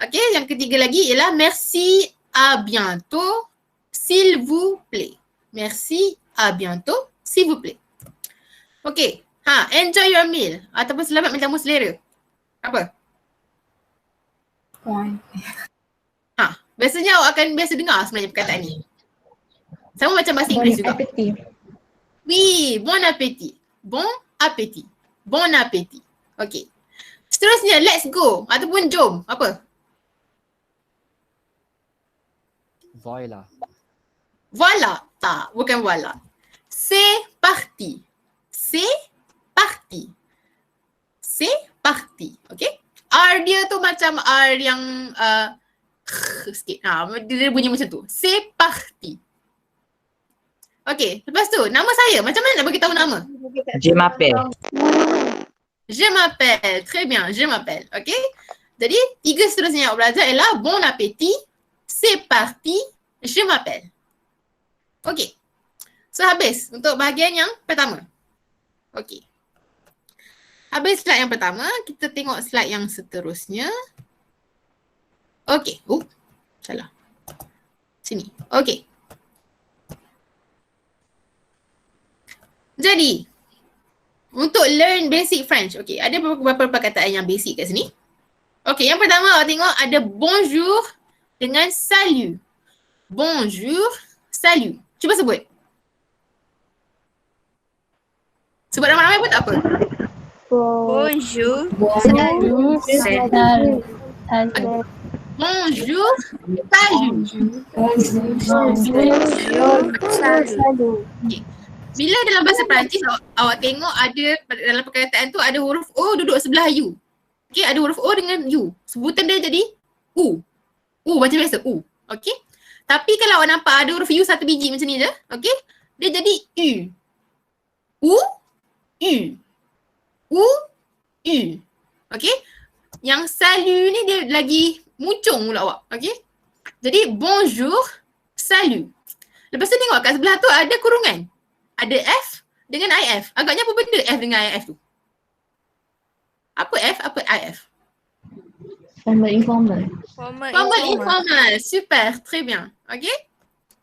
Okay, yang ketiga lagi ialah merci, à bientôt, s'il vous plaît. Merci, à bientôt, s'il vous plaît. Okay, enjoy your meal ataupun selamat menjamu selera. Apa? Point. Biasanya awak akan biasa dengar sebenarnya perkataan ni. Sama macam bahasa Inggeris juga. Oui, bon appétit. Bon appétit. Bon appétit. Okay. Seterusnya, let's go ataupun jom. Apa? Voilà. Voilà. Tak, bukan voilà. C'est parti. C'est parti. C'est parti. Okay? R dia tu macam R yang sikit. Dia bunyi macam tu. C'est parti. Okay, lepas tu nama saya. Macam mana nak bagi tahu nama? Je m'appelle. Je m'appelle. Très bien, je m'appelle. Okay? Jadi 3 seterusnya yang awak belajar ialah bon appétit, c'est parti, je m'appelle. Okay. So habis untuk bahagian yang pertama. Okay. Habis slide yang pertama, kita tengok slide yang seterusnya. Okay. Salah. Sini. Okay. Jadi, untuk learn basic French, okay, ada beberapa perkataan yang basic kat sini. Okay, yang pertama awak tengok ada bonjour dengan salut. Bonjour, salut. Cuba sebut. Sebut ramai-ramai pun tak apa. Bonjour. Bonjour, Salut. Bonjour, salut. Salut. Okay. Bila dalam bahasa Perancis awak tengok ada dalam perkataan tu ada huruf O duduk sebelah U. Okay, ada huruf O dengan U. Sebutan dia jadi U. U macam biasa U. Okay. Tapi kalau awak nampak ada huruf U satu biji macam ni je. Okay. Dia jadi U. U. U. Okay. Yang salut ni dia lagi muncung pula awak. Okay. Jadi bonjour, salut. Lepas tu tengok kat sebelah tu ada kurungan. Ada F dengan IF. Agaknya apa benda F dengan IF tu? Apa F, apa IF? Formal informal. Formal informal. Super, très bien. Okay.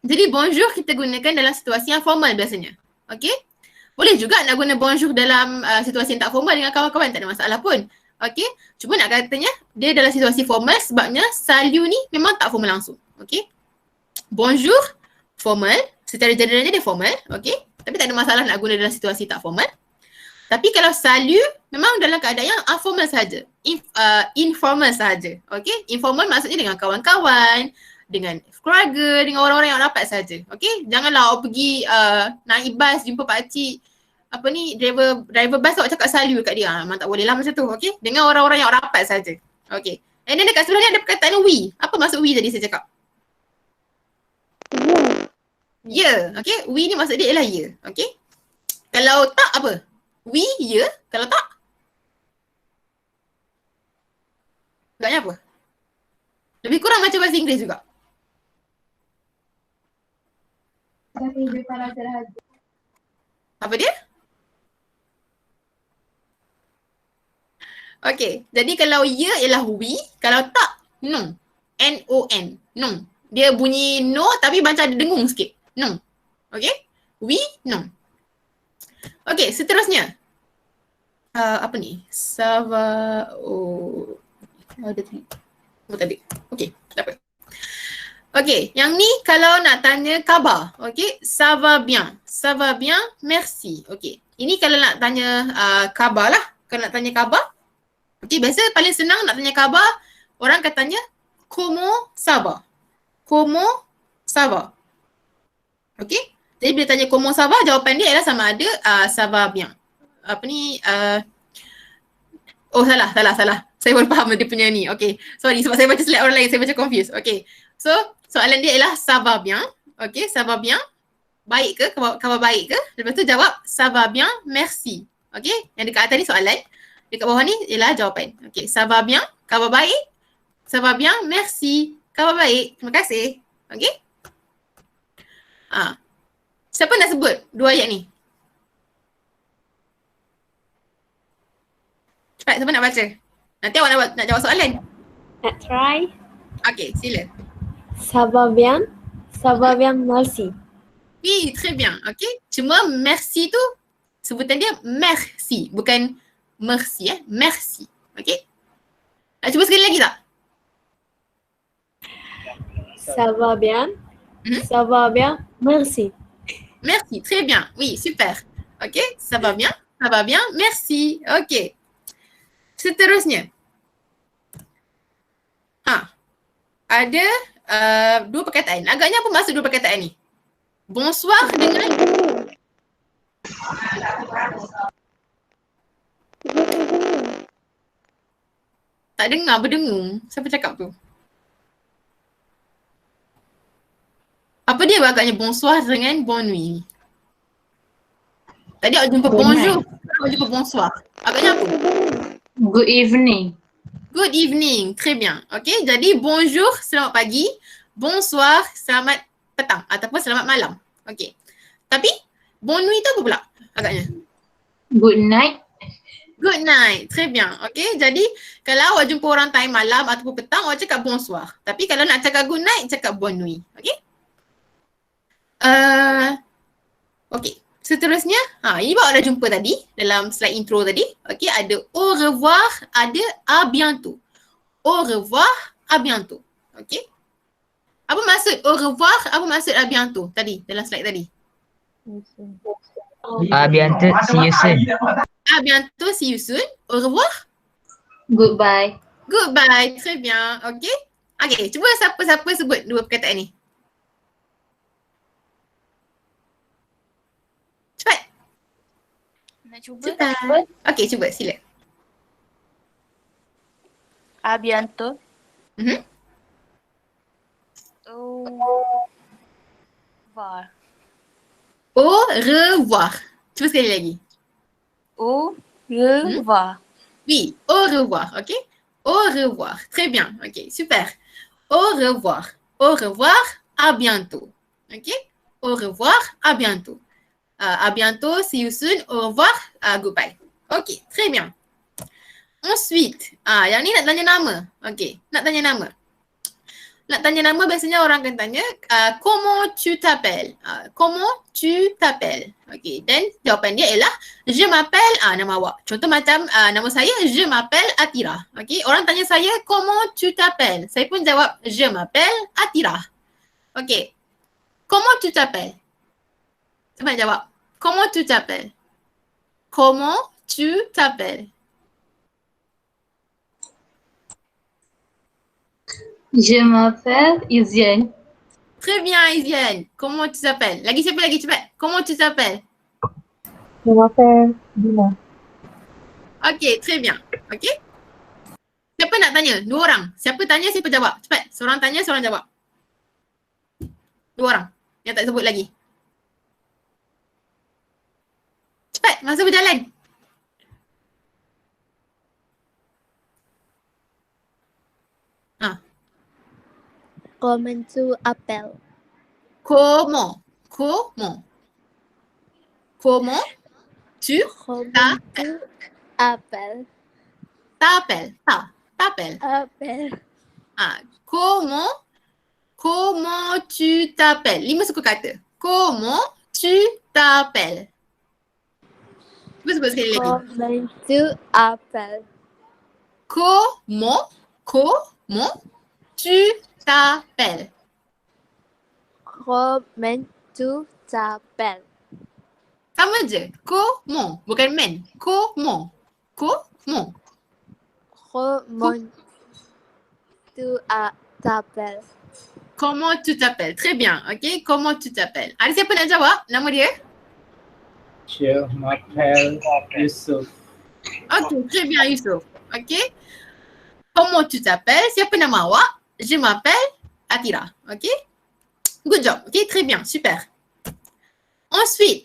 Jadi bonjour kita gunakan dalam situasi yang formal biasanya. Okay. Boleh juga nak guna bonjour dalam situasi yang tak formal dengan kawan-kawan, tak ada masalah pun. Okay. Cuma nak katanya dia dalam situasi formal sebabnya salut ni memang tak formal langsung. Okay. Bonjour formal, secara generalnya dia formal. Okay. Tapi tak ada masalah nak guna dalam situasi tak formal. Tapi kalau salut memang dalam keadaan yang informal sahaja. Informal sahaja. Okay. Informal maksudnya dengan kawan-kawan, dengan keluarga, dengan orang-orang yang rapat saja. Okay. Janganlah awak pergi naik bas, jumpa pakcik, apa ni, driver bas awak cakap salut kat dia. Memang tak boleh lah macam tu. Okay. Dengan orang-orang yang rapat saja. Okay. And then dekat sebelah ni ada perkataan we. Apa maksud we tadi saya cakap? Ya. Okay. We ni maksud dia ialah ya. Okay. Kalau tak apa? We, ya. Kalau tak? Agaknya apa? Lebih kurang macam bahasa Inggeris juga. Apa dia? Okay. Jadi kalau ya ialah we, kalau tak, no. N-O-N. No. Dia bunyi no tapi macam ada dengung sikit. No. Okay. We, no. Okay, seterusnya. Apa ni? Sava, ada tadi. Okay, tak apa. Okay, yang ni kalau nak tanya khabar. Okay, ça va bien. Ça va bien, merci. Okay, ini kalau nak tanya khabar lah. Kalau nak tanya khabar. Okay, biasa paling senang nak tanya khabar, orang akan tanya comment ça va. Comment ça va. Okay. Jadi bila tanya comment ça va, jawapan dia ialah sama ada ça va bien. Apa ni? Salah. Saya baru faham dia punya ni. Okay. Sorry sebab saya baca slide orang lain, saya baca confused. Okay. So soalan dia ialah ça va bien. Okay, ça va bien. Baik ke? Khabar baik ke? Lepas tu jawab ça va bien, merci. Okay. Yang dekat atas ni soalan. Dekat bawah ni ialah jawapan. Okay, ça va bien. Khabar baik. Ça va bien, merci. Khabar baik. Terima kasih. Okay. Siapa nak sebut dua ayat ni? Cepat, siapa nak baca? Nanti awak nak jawab soalan. Nak try? Okay, sila. Ça va bien, merci. Oui, très bien. Okay. Cuma merci tu, sebutan dia merci. Bukan merci, merci. Okay. Nak cuba sekali lagi tak? Ça va bien, merci. Merci, très bien. Oui, super. Okay, ça va bien, merci. Okay. Seterusnya. Ada dua perkataan. Agaknya apa maksud dua perkataan ni? Bonsoir dengan tak dengar, berdengung. Siapa cakap tu? Apa dia agaknya bonsoir dengan bonne nuit? Tadi awak jumpa bonjour, awak jumpa bonsoir. Agaknya apa? Good evening. Good evening, très bien. Okay, jadi bonjour, selamat pagi. Bonsoir, selamat petang ataupun selamat malam. Okay. Tapi bonne nuit tu apa pula agaknya? Good night. Good night, très bien. Okay, jadi kalau awak jumpa orang time malam ataupun petang, awak cakap bonsoir. Tapi kalau nak cakap good night, cakap bonne nuit. Okay. Okay, seterusnya, ini bawa dah jumpa tadi dalam slide intro tadi. Okay, ada au revoir, ada à bientôt. Au revoir, à bientôt. Okay. Apa maksud au revoir, apa maksud à bientôt tadi dalam slide tadi? À bientôt, see you soon. À bientôt, see you soon. Au revoir. Goodbye. Goodbye, très bien. Okay. Okay, cuba siapa-siapa sebut dua perkataan ni. Nak cuba? Cepat. Okay, cuba sila. À bientôt. Au revoir. Au revoir. Cuba sekali lagi. Au revoir. Oui, au revoir, ok? Au revoir. Très bien, ok, super. Au revoir. Au revoir, à bientôt. Ok? Au revoir, à bientôt. À bientôt, see you soon. Au revoir, goodbye. Ok, très bien. Ensuite, yang ni nak tanya nama. Ok, nak tanya nama. Nak tanya nama biasanya orang akan tanya comment tu t'appelles? Comment tu t'appelles? Okay, then jawapan dia ialah je m'appelle nama awak. Contoh macam nama saya je m'appelle Atira. Okay, orang tanya saya comment tu t'appelles? Saya pun jawab je m'appelle Atira. Okay, comment tu t'appelles? Siapa nak jawab? Comment tu t'appelles? Comment tu t'appelles? Je m'appelle Iziane. Très bien, Iziane. Comment tu t'appelles? Lagi siapa lagi? Cepat. Comment tu t'appelles? Je m'appelle Dina. Okay, très bien. Okay. Siapa nak tanya? Dua orang. Siapa tanya, siapa jawab. Cepat. Seorang tanya, seorang jawab. Dua orang. Yang tak sebut lagi. Cepat. Masa berjalan. Comment tu appelles? Comment? Comment? Comment tu t'appelles? Appelle. T'appelles. T'appelles. Appelle. Comment tu t'appelles? 5 suku kata. Comment tu t'appelles? Cuba sebut sekali lagi. Comment tu appelles? Comment tu t'appelles? Comment tu t'appelles? Sama je. Comment. Bukan men. Comment. Comment. Comment tu t'appelles? Comment tu t'appelles? Très bien. Okay. Comment tu t'appelles? Ada siapa nak jawab nama dia? Je m'appelle Yusuf. Okay. Très bien Yusuf. Okay. Comment tu t'appelles? Siapa nama awak? Je m'appelle Atira. Okay. Good job. Okay. Très bien. Super. Ensuite,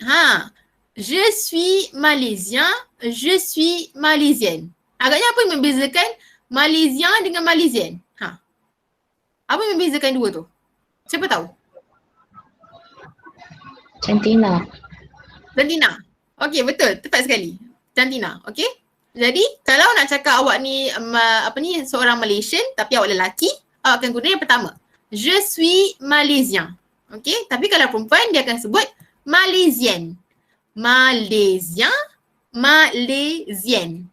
je suis malaisien, je suis malaisienne. Agaknya apa yang membezakan Malaysia dengan Malaysian? Apa yang membezakan dua tu? Siapa tahu? Cantina. Cantina. Okey, betul. Tepat sekali. Cantina. Okey. Jadi, kalau nak cakap awak ni seorang Malaysian tapi awak lelaki, awak akan guna yang pertama. Je suis malaisien. Okey, tapi kalau perempuan dia akan sebut Malaysian. Malaysian, Malaysienne.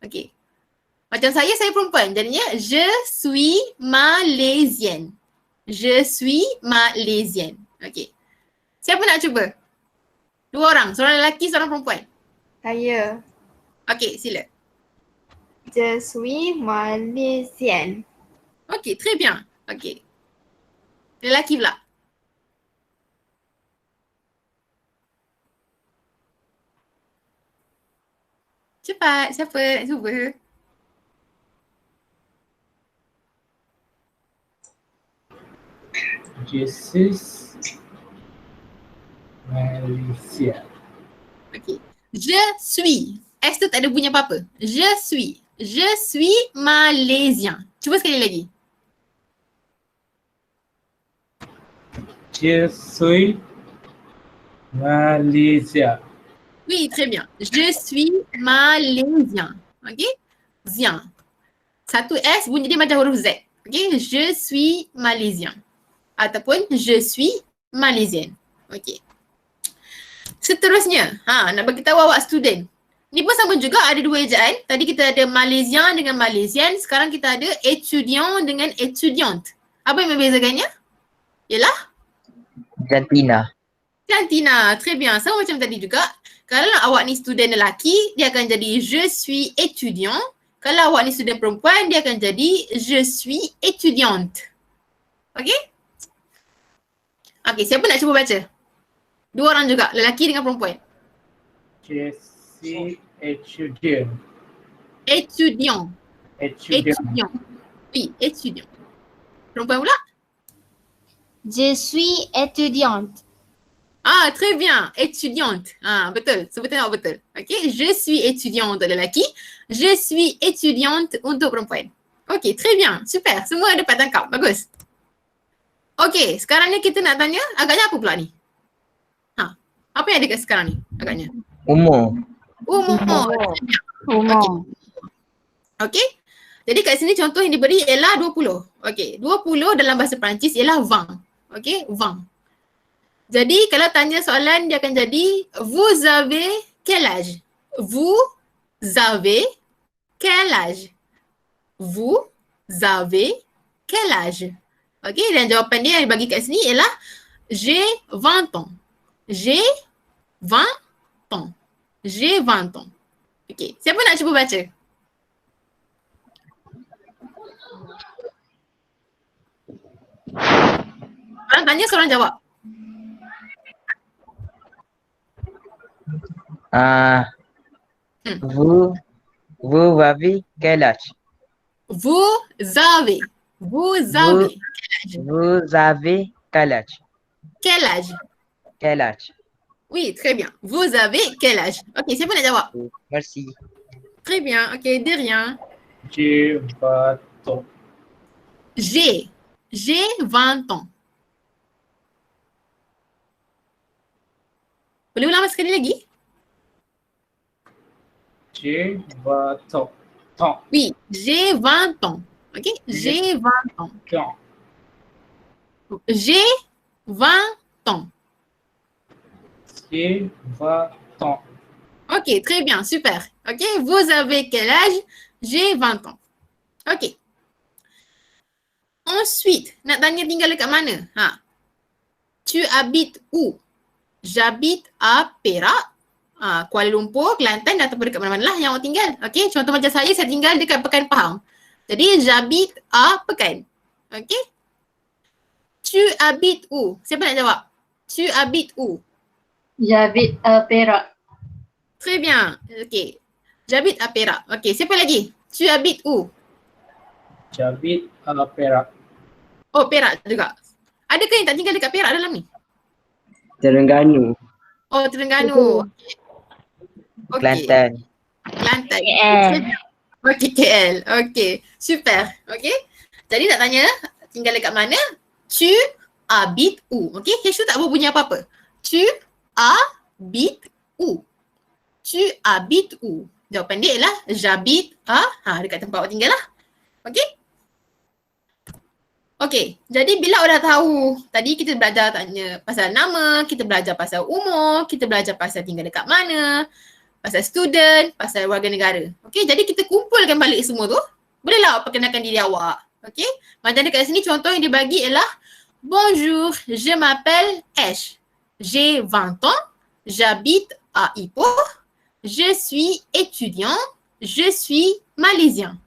Okey. Macam saya perempuan. Jadinya je suis malaisienne. Je suis malaisienne. Okey. Siapa nak cuba? Dua orang. Seorang lelaki, seorang perempuan. Saya. Okey, sila. Je suis malaisienne. Okey, très bien. Okey. Lelaki pula. Cepat, siapa nak cuba? Je suis Malaysia. Okay. Je suis. S tu tak ada bunyi apa-apa. Je suis. Je suis malaisien. Cuba sekali lagi. Je suis Malaysia. Oui, très bien. Je suis malaisien. Okay? Zien. Satu S bunyi dia macam huruf Z. Okay? Je suis malaisien. Ataupun je suis malaisienne. Okay. Seterusnya, nak bagi tahu awak student. Ni pun sama juga, ada dua ejaan. Tadi kita ada Malaysian dengan Malaysian. Sekarang kita ada étudiant dengan étudiante. Apa yang membezakannya? Ialah? Cantina. Cantina. Très bien. Sama macam tadi juga. Kalau awak ni student lelaki, dia akan jadi je suis étudiant. Kalau awak ni student perempuan, dia akan jadi je suis étudiante. Okay? Okay, siapa nak cuba baca? Dua orang juga, lelaki dengan perempuan. Je suis étudiant. Étudiant. Étudiant. Oui, étudiant. Perempuan pula? Je suis étudiante. Ah, très bien. Étudiante. Ah, betul. Sebutan awak betul. Okay. Je suis étudiante untuk lelaki. Je suis étudiante untuk perempuan. Okay, très bien. Super. Semua dapat tangkap. Bagus. Okay, sekarang ni kita nak tanya agaknya apa pula ni? Apa yang ada kat sekarang ni agaknya? Umur. Umur. Okay. Jadi kat sini contoh yang diberi ialah 20. Okay. 20 dalam bahasa Perancis ialah 20. Okay. 20. Jadi kalau tanya soalan dia akan jadi vous avez quel âge? Vous avez quel âge? Vous avez quel âge? Okay. Dan jawapan dia yang dibagi kat sini ialah j'ai 20 ans. J'ai 20 ans. J'ai 20 ans. Okay. Siapa nak cuba baca? Orang tanya, seorang jawab. Vous avez quel âge? Vous avez quel âge? quel âge? Quel âge? Oui, très bien. Vous avez quel âge? Ok, siapa nak jawab? Merci. Très bien, ok, de rien. J'ai 20 ans. J'ai 20 ans. Boleh ulang sekali lagi? J'ai 20 ans. Temps. Oui, j'ai 20 ans. Ok, j'ai 20 ans. Temps. J'ai 20 ans. J'ai 20 ans. Ok, très bien, super. Ok, vous avez quel âge? J'ai 20 ans. Ok. Ensuite, nak tanya tinggal dekat mana? Tu habites où? J'habite à Perak, Kuala Lumpur, Kelantan ataupun dekat mana-mana lah yang awak tinggal. Okay, contoh macam saya tinggal dekat Pekan Pahang. Jadi, j'habite à Pekan. Okay. Tu habites où? Siapa nak jawab? Tu habites où? J'habite à Perak. Très bien. Okay. J'habite à Perak. Okay, siapa lagi? Tu habites où? J'habite à Perak. Oh, Perak juga. Adakah yang tak tinggal dekat Perak dalam ni? Terengganu. Oh, Terengganu. Okay. Kelantan. Kelantan. KL. Okay, KL. Okay, super. Okay. Jadi nak tanya tinggal dekat mana? Tu habites où? Okay, H tu tak berbunyi apa-apa. Tu habites où? Tu habites où? Jawapan dia ialah j'habite dekat tempat awak tinggal lah. Okay? Okay, jadi bila awak dah tahu, tadi kita belajar tanya pasal nama, kita belajar pasal umur, kita belajar pasal tinggal dekat mana, pasal student, pasal warga negara. Okay, jadi kita kumpulkan balik semua tu. Bolehlah awak perkenalkan diri awak. Okay, macam dekat sini contoh yang dibagi ialah bonjour, je m'appelle Ash. J'ai 20 ans, j'habite à Ipoh, je suis étudiant, je suis malaisien.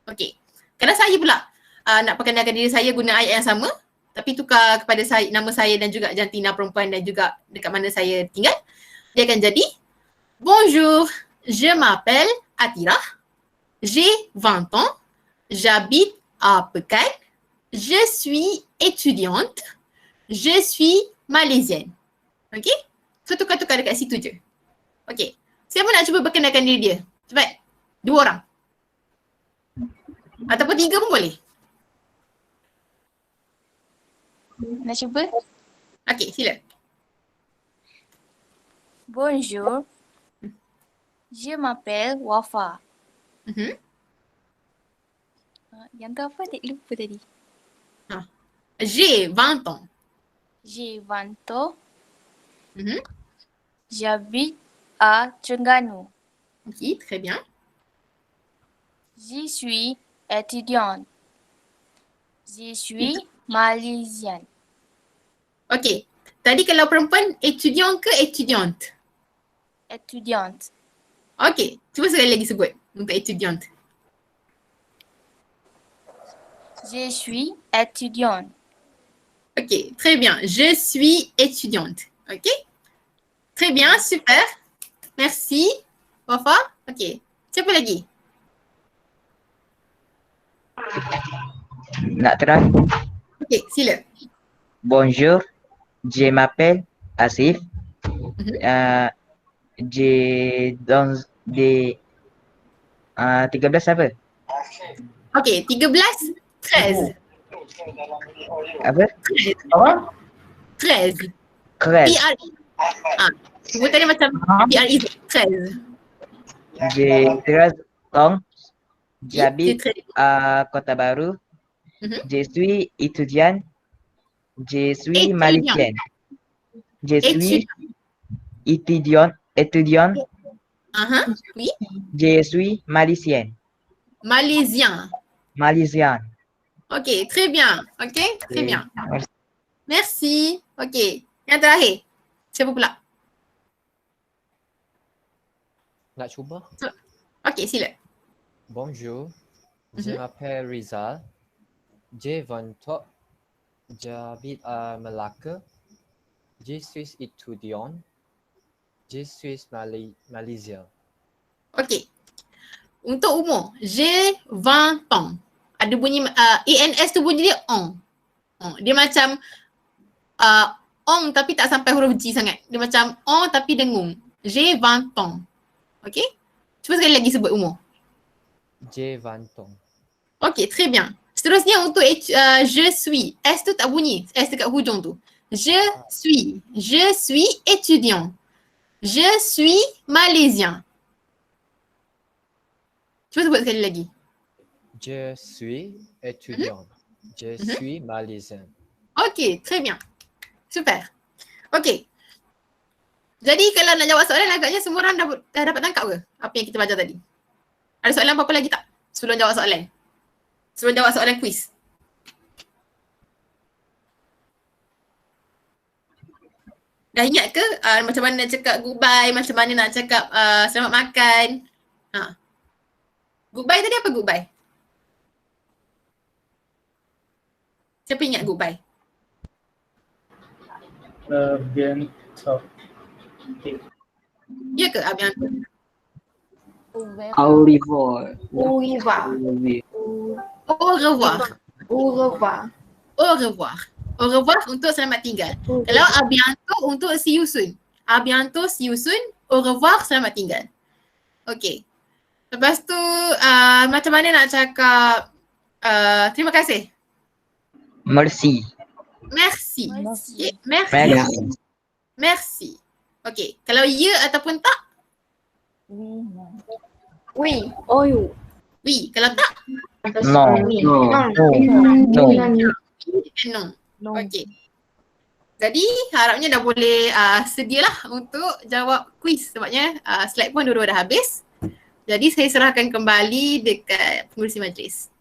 Okay, kalau saya pula nak perkenalkan diri saya guna ayat yang sama tapi tukar kepada saya, nama saya dan juga jantina perempuan dan juga dekat mana saya tinggal, dia akan jadi bonjour, je m'appelle Atira, j'ai 20 ans, j'habite à Pekan, je suis étudiante, je suis malaisienne. Okay? So tukar-tukar dekat situ je. Okay. Siapa nak cuba perkenalkan diri dia? Cepat. 2 orang. Ataupun 3 pun boleh. Nak cuba? Okay, sila. Bonjour. Je m'appelle Wafa. Yang tu apa? Lupa tadi. J'ai 20 ans. J'ai 20 ans. J'habite à Terengganu. Ok, très bien. Je suis étudiante. Je suis malaisienne. Okay. Tadi kalau perempuan étudiant ke étudiante? Étudiante. Okay. Cuba sekali lagi sebut untuk étudiante. Je suis étudiante. Okay. Très bien. Je suis étudiante. Okay. Très bien. Super. Merci. Wafa. Okay. Siapa lagi? Nak try? Okay. Sila. Bonjour, je m'appelle Asif. J Don D 13 apa? Okay, 13. 13. Apa? Apa? 13. Kres. PRE. Sebutannya macam PRE. 13. J 13 Tong. J'habite à Kota Baru. Je suis étudiant. Je suis malaysienne. Je suis étudiant. Oui. Je suis malaysienne. Malaisien. Malaisienne. Okay, très bien. Okay, très bien. Merci. Merci. Okay, yang terakhir. Siapa pula? Nak cuba? Okay, sila. Bonjour, je m'appelle Rizal. J'ai 20 ans. J'habite à Malacca. Je suis étudiant. Je suis malaisien. Okay. Untuk umur, j'ai 20 ans. Ada bunyi ENS tu bunyi dia on. Dia macam on tapi tak sampai huruf G sangat. Dia macam on tapi dengung. J'ai 20 ans. Okay? Cuba sekali lagi sebut umur. J'ai 20 ans. Okay, très bien. Seterusnya untuk je suis. S tu tak bunyi. S dekat hujung tu. Je suis étudiant. Je suis malaisien. Cuba sebut sekali lagi. Je suis étudiant. Je suis malaisien. Okay, très bien. Super. Okay. Jadi kalau nak jawab soalan agaknya semua orang dah dapat tangkap ke apa yang kita belajar tadi? Ada soalan apa-apa lagi tak sebelum jawab soalan? Sebelum jawab soalan kuis. Dah ingat ke macam mana nak cakap goodbye, macam mana nak cakap selamat makan? Goodbye tadi apa goodbye? Siapa ingat goodbye? Bientôt. Ya ke bientôt? Au revoir. Au revoir. Au revoir. Au revoir. Au revoir. Au revoir untuk selamat tinggal. Kalau a bientôt untuk see you soon. A bientôt, see you soon. Au revoir, selamat tinggal. Okay. Lepas tu macam mana nak cakap terima kasih? Merci. Merci. Okay. Merci. Merci. Okay. Kalau ya ataupun tak? Oui. Oh you. Oui. Kalau tak? No. No. Okay. Jadi harapnya dah boleh sedialah untuk jawab kuis sebabnya slide pun dua-dua dah habis. Jadi saya serahkan kembali dekat pengurusi majlis.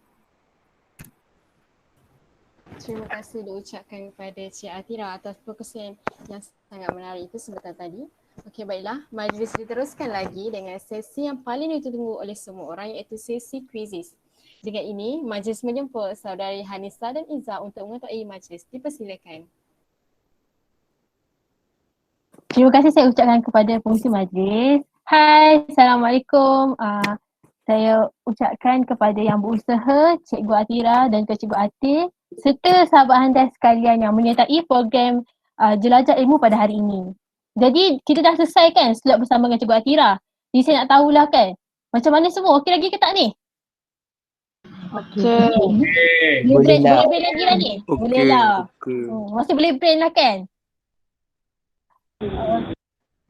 Terima kasih diucapkan kepada Cik Atira atas fokusan yang sangat menarik itu sebentar tadi. Okey, baiklah. Majlis diteruskan lagi dengan sesi yang paling ditunggu oleh semua orang iaitu sesi quizzes. Dengan ini, majlis menjemput saudari Hanisa dan Iza untuk mengetuai majlis. Dipersilakan. Terima kasih saya ucapkan kepada pengurusi majlis. Hai, Assalamualaikum. Saya ucapkan kepada yang berusaha, Cikgu Atira dan Cikgu Atir serta sahabat handai sekalian yang menyertai program Jelajah Ilmu pada hari ini. Jadi kita dah selesai kan slot bersama dengan Cikgu Atira. Jadi saya nak tahulah kan macam mana semua, okey lagi ke tak ni? Okey. Boleh brain lagi lah ni? Boleh lah. Masih boleh brain lah kan?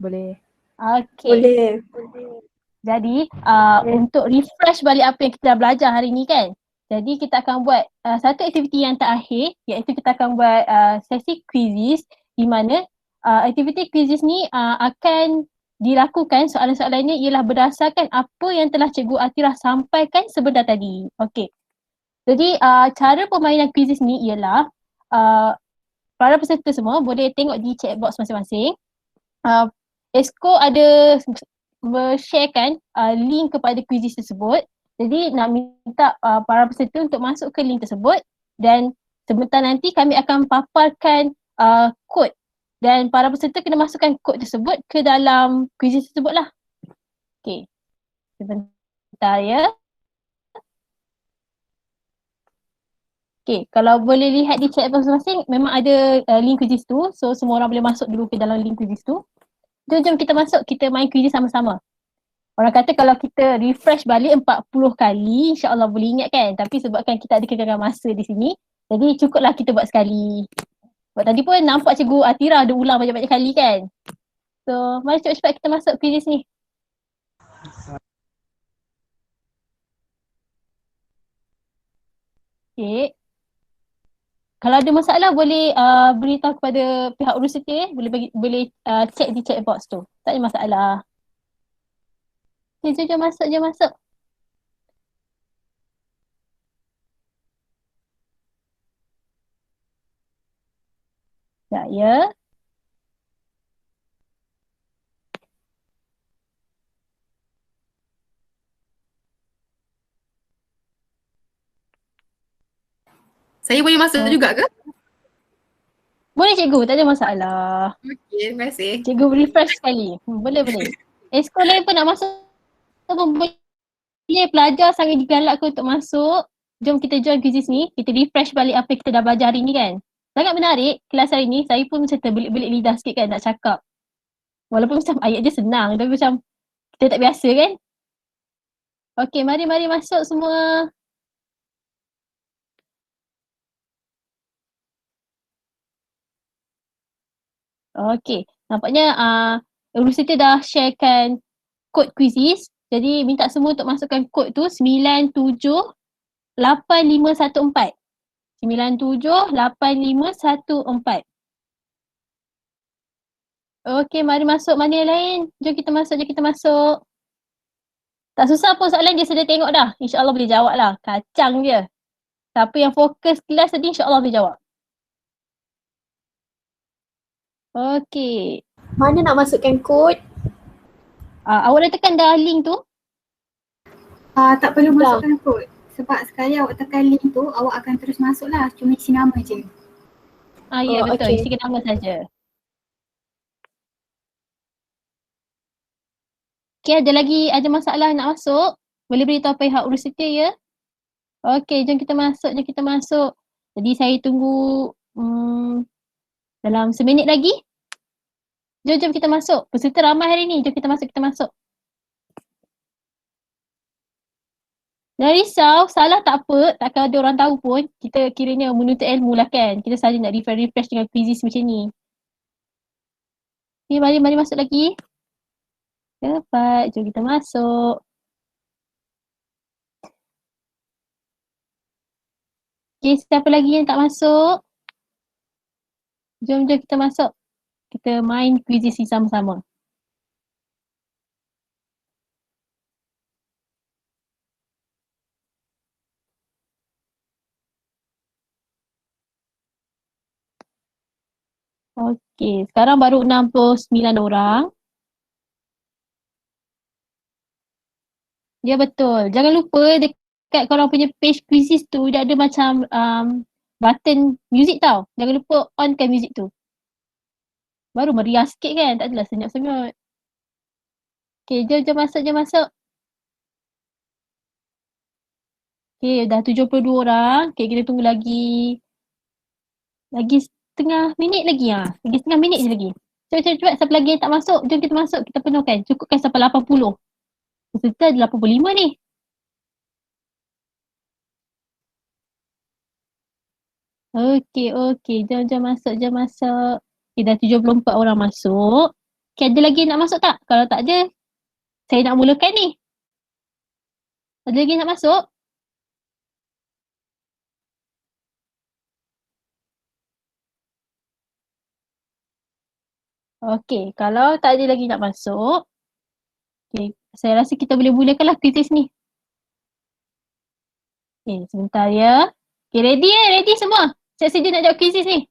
Boleh. Okey. Boleh. Jadi untuk refresh balik apa yang kita dah belajar hari ni kan. Jadi kita akan buat satu aktiviti yang terakhir iaitu kita akan buat sesi quizzes di mana aktiviti quizzes ni akan dilakukan, soalan-soalannya ialah berdasarkan apa yang telah Cikgu Atira sampaikan sebentar tadi. Okey. Jadi cara permainan quizzes ni ialah para peserta semua boleh tengok di chat box masing-masing. Esko ada sharekan link kepada quizzes tersebut. Jadi nak minta para peserta untuk masuk ke link tersebut dan sebentar nanti kami akan paparkan kod dan para peserta kena masukkan kod tersebut ke dalam quizzes tersebut lah. Okay. Sebentar ya. Okay, kalau boleh lihat di chat masing-masing, memang ada link quizzes tu. So semua orang boleh masuk dulu ke dalam link quizzes tu. Jom kita masuk, kita main quizzes sama-sama. Orang kata kalau kita refresh balik 40 kali, insyaAllah boleh ingat kan. Tapi sebabkan kita ada kekangan masa di sini, jadi cukuplah kita buat sekali. Sebab tadi pun nampak Cikgu Atira ada ulang banyak-banyak kali kan. So mari cepat-cepat kita masuk quizzes ni. Okay. Kalau ada masalah boleh beritahu kepada pihak urus setia, boleh check di chat box tu. Tak ada masalah. Okay, jom masuk. Sekejap ya. Saya boleh masuk juga ke? Boleh cikgu, tak ada masalah. Okey, terima kasih. Cikgu refresh sekali. Boleh. Esko lain pun nak masuk pun boleh. Pelajar sangat digalakkan untuk masuk. Jom kita join quizzes ni. Kita refresh balik apa yang kita dah belajar hari ni kan. Sangat menarik kelas hari ni. Saya pun macam terbelit-belit lidah sikit kan nak cakap. Walaupun macam ayat dia senang tapi macam kita tak biasa kan. Okey, mari masuk semua. Okey, nampaknya urus kita dah sharekan kod quizzes. Jadi minta semua untuk masukkan kod tu 978514. 978514. Okey, mari masuk. Mana yang lain? Jom kita masuk. Tak susah pun soalan dia sudah tengok dah. InsyaAllah boleh jawab lah. Kacang je. Siapa yang fokus kelas tadi insyaAllah boleh jawab. Okey. Mana nak masukkan kod? Awak dah tekan dah link tu? Tak perlu masukkan kod. Sebab sekali awak tekan link tu, awak akan terus masuk lah. Cuma isi nama je. Ya betul. Okay. Isi nama saja. Okay, ada masalah nak masuk? Boleh beritahu pihak urus setia ya? Okey, jom kita masuk. Jadi saya tunggu dalam seminit lagi. Jom kita masuk. Peserta ramai hari ni. Jom kita masuk. Jangan risau, salah tak apa. Takkan ada orang tahu pun. Kita kiranya menuntut ilmu lah kan. Kita saja nak refresh dengan quizzes macam ni. Okay, mari masuk lagi. Cepat, jom kita masuk. Okay, siapa lagi yang tak masuk? Jom kita masuk. Kita main quizzes ni sama-sama. Okey, sekarang baru 69 orang. Ya betul. Jangan lupa dekat korang punya page quizzes tu dia ada macam button music tau. Jangan lupa onkan music tu. Baru meriah sikit kan, tak adalah senyap-senyap. Okay, jom masuk. Okay, dah 72 orang. Okay, kita tunggu lagi. Lagi setengah minit lagi Lagi setengah minit je lagi. Cepat. Siapa lagi yang tak masuk, jom kita masuk. Kita penuhkan. Cukupkan sampai 80. Peserta ada 85 ni. Okey. Jom masuk. Okay, dah 74 orang masuk. Okay, ada lagi nak masuk tak? Kalau tak ada, saya nak mulakan ni. Ada lagi nak masuk? Okey, kalau tak ada lagi nak masuk, okay, saya rasa kita boleh mulakanlah quizzes ni. Okay, sebentar ya. Okay, ready semua? Saya sedia nak jawab quizzes ni.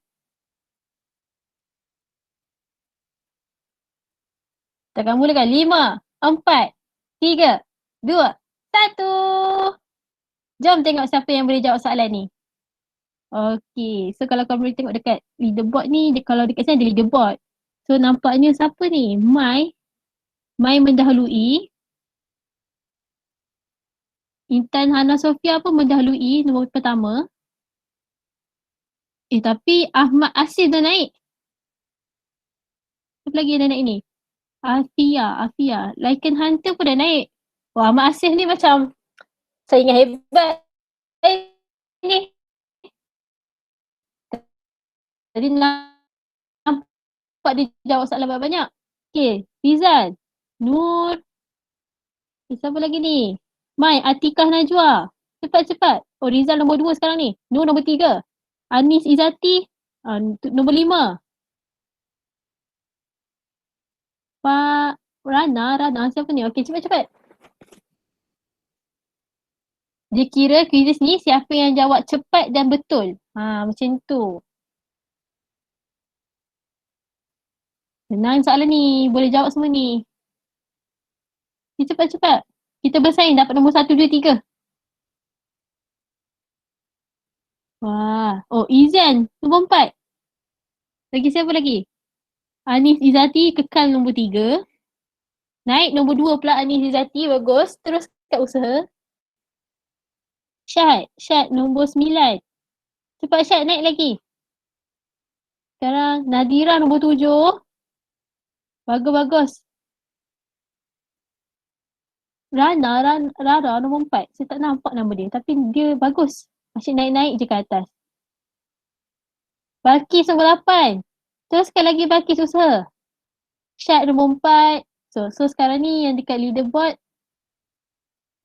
Kita akan mulakan 5, 4, 3, 2, 1. Jom tengok siapa yang boleh jawab soalan ni. Okey, so kalau korang boleh tengok dekat leaderboard ni, kalau dekat sini ada leaderboard. So nampaknya siapa ni? Mai mendahului. Intan Hana Sofia pun mendahului nombor pertama. Tapi Ahmad Asif dah naik. Siapa lagi dah naik ni? Afia. Lycan Hunter pun dah naik. Wah, Ahmad Asif ni macam saingan hebat ni. Tadi nampak dia jawab soalan banyak-banyak. Okay, Rizal, Nur, siapa lagi ni? Mai, Atikah Najwa. Cepat. Oh, Rizal nombor 2 sekarang ni. Nur nombor 3. Anis Izzati nombor 5. Pak Rana siapa ni? Okey, cepat. Dia kira kuisis ni siapa yang jawab cepat dan betul. Macam tu. Senang soalan ni. Boleh jawab semua ni. Cepat. Kita bersaing dapat nombor 1, 2, 3. Wah. Oh, Izan nombor 4. Lagi siapa lagi? Anis Izzati kekal nombor 3. Naik nombor 2 pula Anis Izzati. Bagus. Terus kat usaha. Syed nombor 9. Cepat Syed, naik lagi. Sekarang Nadira nombor 7. Bagus. Rara nombor 4. Saya tak nampak nama dia tapi dia bagus. Masih naik-naik je ke atas. Balkis nombor 8. Teruskan lagi Balkis usaha. Syed nombor 4. So sekarang ni yang dekat leaderboard.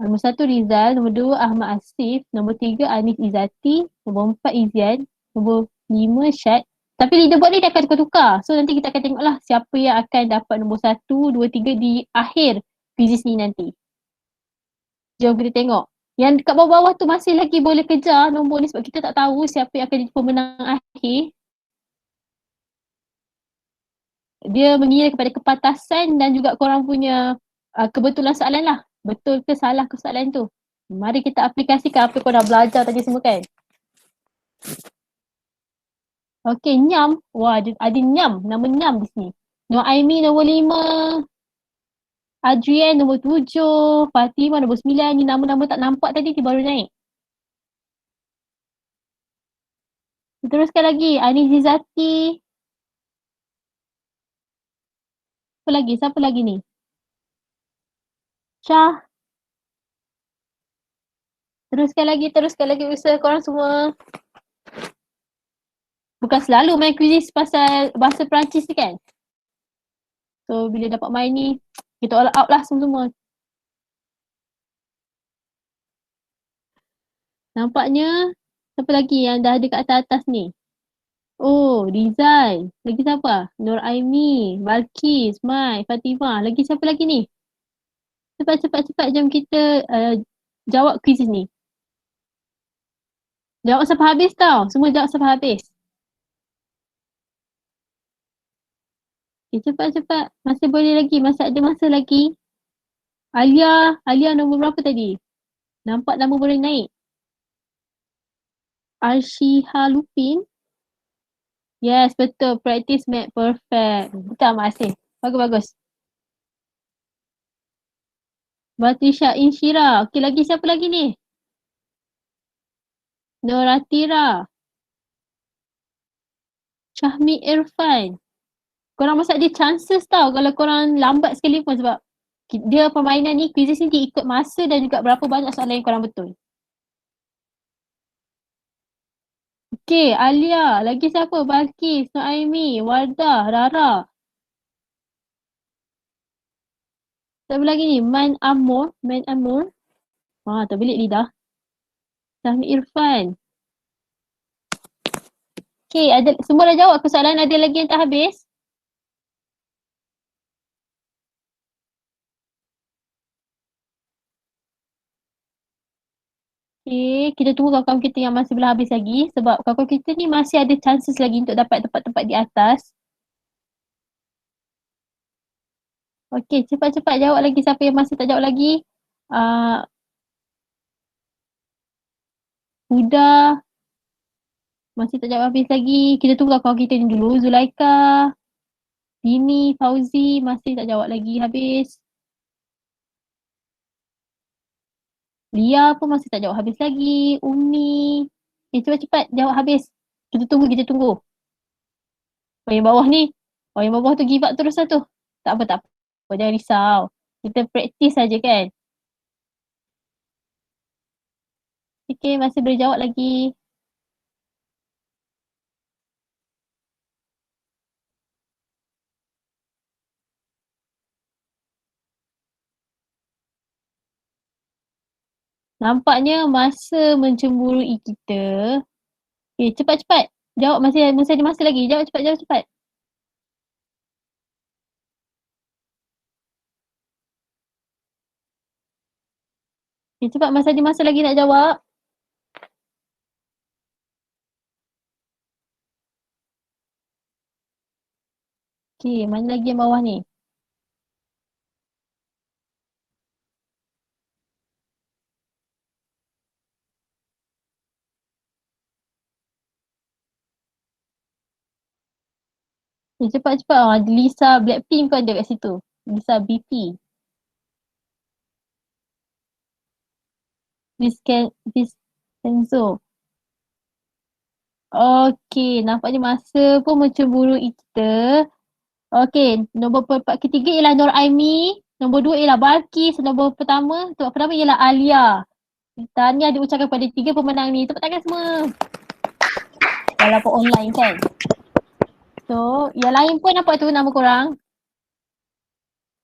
Nombor 1 Rizal, nombor 2 Ahmad Asif, nombor 3 Anis Izzati, nombor 4 Izian, nombor 5 Syed. Tapi leaderboard ni dia akan tukar-tukar. So nanti kita akan tengoklah siapa yang akan dapat nombor 1, 2, 3 di akhir quizzes ni nanti. Jom kita tengok. Yang dekat bawah-bawah tu masih lagi boleh kejar nombor ni sebab kita tak tahu siapa yang akan jadi pemenang akhir. Dia mengira kepada kepantasan dan juga korang punya kebetulan soalan lah. Betul ke salah ke soalan tu. Mari kita aplikasikan apa kau dah belajar tadi semua kan. Okey, Nyam. Wah, ada Nyam. Nama Nyam di sini. Nur Aimi nombor 5. Adrian nombor 7. Fatimah nombor 9. Ni nama-nama tak nampak tadi dia baru naik. Teruskan lagi. Anis Izzati. Siapa lagi ni? Syah. Teruskan lagi usaha korang semua. Bukan selalu main quiz pasal bahasa Perancis ni kan. So bila dapat main ni, kita all out lah semua. Nampaknya siapa lagi yang dah ada kat atas ni? Oh, Rizal. Lagi siapa? Nur Aimi, Balkis, Mai, Fatimah. Lagi siapa lagi ni? Cepat. Jom kita jawab quiz ni. Jawab sampai habis tau. Semua jawab sampai habis. Okay, cepat. Masih boleh lagi. Masih ada masa lagi. Alia nombor berapa tadi? Nampak nama boleh naik. Arshiha Lupin. Yes, betul. Practice make perfect. Betul, makasih. Bagus. Batrisha Inshira. Okey, lagi siapa lagi ni? Noratira. Syahmi Irfan. Korang masih ada chances tau kalau korang lambat sekali pun sebab dia permainan ni, quizzes ni dia ikut masa dan juga berapa banyak soalan yang korang betul. Okey, Alia. Lagi siapa? Balkis, Nuaimi, Wardah, Rara. Siapa lagi ni? Man Amur. Terbelit lidah. Syahmi Irfan. Okey, semua dah jawab ke soalan? Ada lagi yang tak habis? Okay, kita tunggu kawan-kawan kita yang masih belum habis lagi sebab kawan-kawan kita ni masih ada chances lagi untuk dapat tempat-tempat di atas. Okay, cepat-cepat jawab lagi siapa yang masih tak jawab lagi. Huda masih tak jawab habis lagi. Kita tunggu kawan kita ni dulu. Zulaika, Dini, Fauzi masih tak jawab lagi habis. Lia pun masih tak jawab habis lagi. Umi. Cepat-cepat jawab habis. Kita tunggu. Oh yang bawah ni. Oh yang bawah tu give up terus lah tu. Tak apa. Jangan risau. Kita praktis saja kan. Okay, masih boleh jawab lagi. Nampaknya masa mencemburui kita. Okay, cepat. Jawab masih ada masa lagi. Jawab cepat. Okay, cepat masih ada masa lagi nak jawab. Okay, mana lagi yang bawah ni? Cepat. Lisa Blackpink pun ada kat situ. Lisa BP. Vincenzo. Okay, nampaknya masa pun mencemburui kita. Okay, nombor ketiga ialah Nur Aimi. Nombor 2 ialah Balkis. Nombor pertama ialah Alia. Tahniah diucapkan kepada 3 pemenang ni. Tepuk tangan semua. Walaupun online kan. So, yang lain pun nampak tu nama korang.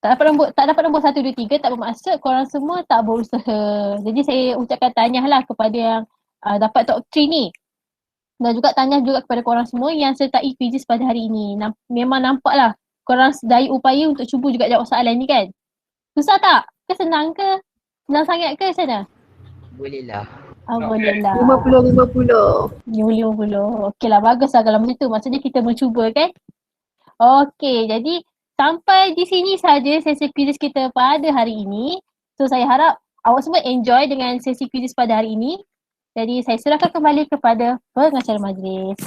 Tak dapat nombor 1, 2, 3 tak bermaksud korang semua tak berusaha. Jadi saya ucapkan tahniah lah kepada yang dapat top 3 ni. Dan juga tahniah juga kepada korang semua yang sertai quizzes pada hari ini. Memang nampak lah korang sedaya upaya untuk cuba juga jawab soalan ni kan. Susah tak? Senang ke? Senang sangat ke macam mana? Boleh lah. Boleh lah. 50-50. 50-50. Okey lah, bagus lah kalau macam tu. Maksudnya kita mencuba kan? Okey, jadi sampai di sini saja sesi quizzes kita pada hari ini. So saya harap awak semua enjoy dengan sesi quizzes pada hari ini. Jadi saya serahkan kembali kepada pengacara majlis.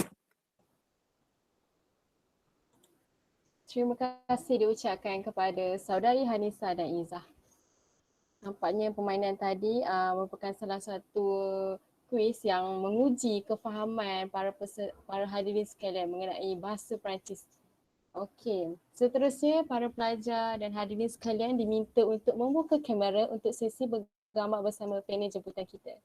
Terima kasih diucapkan kepada saudari Hanisa dan Izzah. Nampaknya permainan tadi merupakan salah satu kuis yang menguji kefahaman para hadirin sekalian mengenai bahasa Perancis. Okey, seterusnya para pelajar dan hadirin sekalian diminta untuk membuka kamera untuk sesi bergambar bersama panel jemputan kita.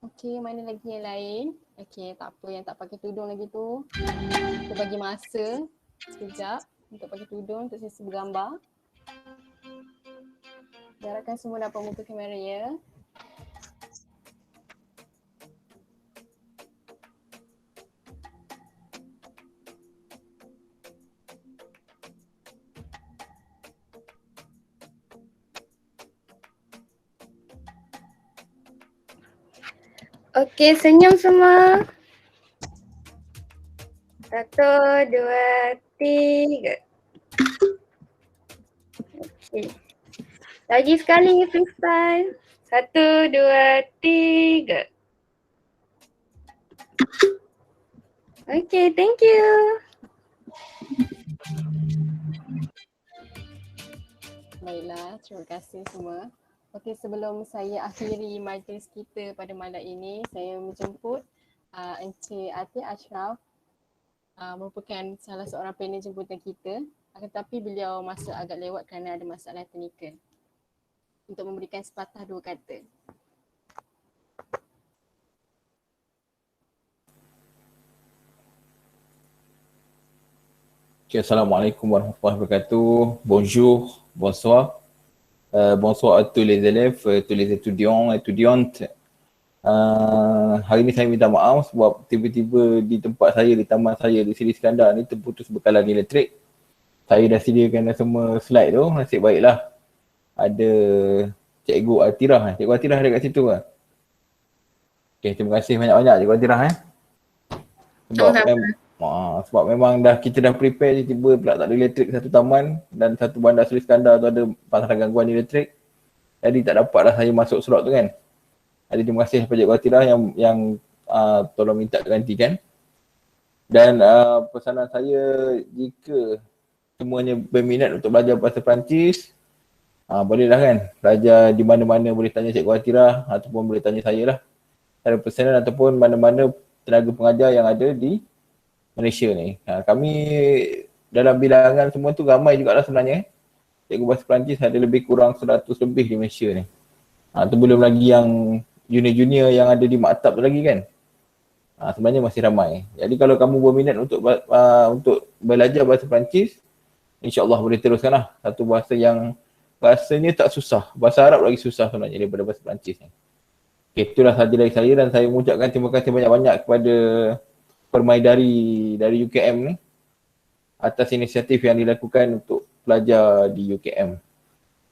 Okey, mana lagi yang lain? Okey, tak apa yang tak pakai tudung lagi tu. Kita bagi masa sekejap untuk pakai tudung untuk sesi bergambar. Harapkan semua dapat buka kamera ya. Okey, senyum semua. 1, 2, 3. Okey. Lagi sekali freestyle. 1, 2, 3. Okey, thank you. Baiklah, terima kasih semua. Okey, sebelum saya akhiri majlis kita pada malam ini, saya menjemput Encik Atik Ashraf, merupakan salah seorang panel jemputan kita. Akan tetapi beliau masuk agak lewat kerana ada masalah teknikal. Untuk memberikan sepatah dua kata. Okay, Assalamualaikum warahmatullahi wabarakatuh. Bonjour, bonsoir. Bonsoir à tous les élèves, tous les étudiants, étudiantes. Hari ni saya minta maaf sebab tiba-tiba di tempat saya, di taman saya, di Seri Iskandar ni terputus bekalan elektrik. Saya dah sediakan dah semua slide tu, nasib baiklah ada Cikgu Atirah. Cikgu Atirah ada kat situ kan? Okay, terima kasih banyak-banyak Cikgu Atirah. Sebab Sebab memang kita dah prepare, tiba pula tak ada elektrik satu taman dan satu bandar Seri Skandar tu ada pasal gangguan elektrik. Jadi tak dapat dah saya masuk slot tu kan. Jadi terima kasih kepada Cikgu Atira yang tolong minta gantikan. Dan pesanan saya, jika semuanya berminat untuk belajar bahasa Perancis, bolehlah kan belajar di mana-mana, boleh tanya Cikgu Atira ataupun boleh tanya saya lah. Ada pesanan ataupun mana-mana tenaga pengajar yang ada di Malaysia ni. Kami dalam bilangan semua tu ramai jugalah sebenarnya. Cikgu bahasa Perancis ada lebih kurang 100 lebih di Malaysia ni. Tu belum lagi yang junior-junior yang ada di maktab tu lagi kan. Sebenarnya masih ramai. Jadi kalau kamu berminat untuk belajar bahasa Perancis, insya-Allah boleh teruskan lah. Satu bahasa yang bahasanya tak susah. Bahasa Arab lagi susah sebenarnya daripada bahasa Perancis ni. Okay, itulah sahaja dari saya dan saya mengucapkan terima kasih banyak-banyak kepada Permaidari dari UKM ni atas inisiatif yang dilakukan untuk pelajar di UKM.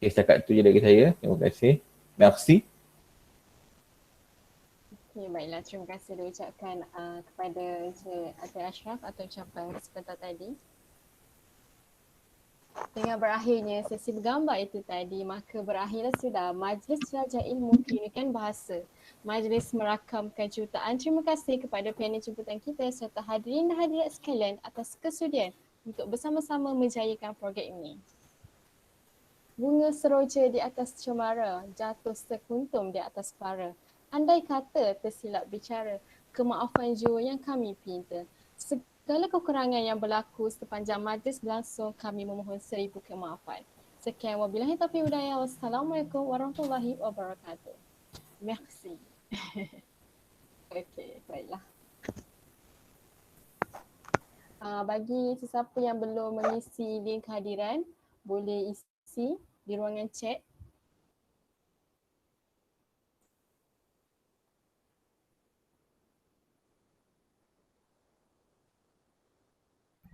Okay, setakat itu je dari saya. Terima kasih. Merci. Okay, baiklah, terima kasih diucapkan kepada Encik Atira Ashraf atau ucapan sebentar tadi. Dengan berakhirnya sesi bergambar itu tadi, maka berakhirlah sudah Majlis Belajar Ilmu Keunikan Bahasa. Majlis merakamkan jutaan terima kasih kepada panel jemputan kita serta hadirin dan hadirat sekalian atas kesudian untuk bersama-sama menjayakan program ini. Bunga seroja di atas cemara, jatuh sekuntum di atas para. Andai kata tersilap bicara, kemaafan jua yang kami pinta. Segala kekurangan yang berlaku sepanjang majlis berlangsung, kami memohon 1000 kemaafan. Sekian, wabillahi taufiq wal hidayah. Wassalamualaikum warahmatullahi wabarakatuh. Merci. Okey, baiklah. Bagi sesiapa yang belum mengisi link kehadiran, boleh isi di ruangan chat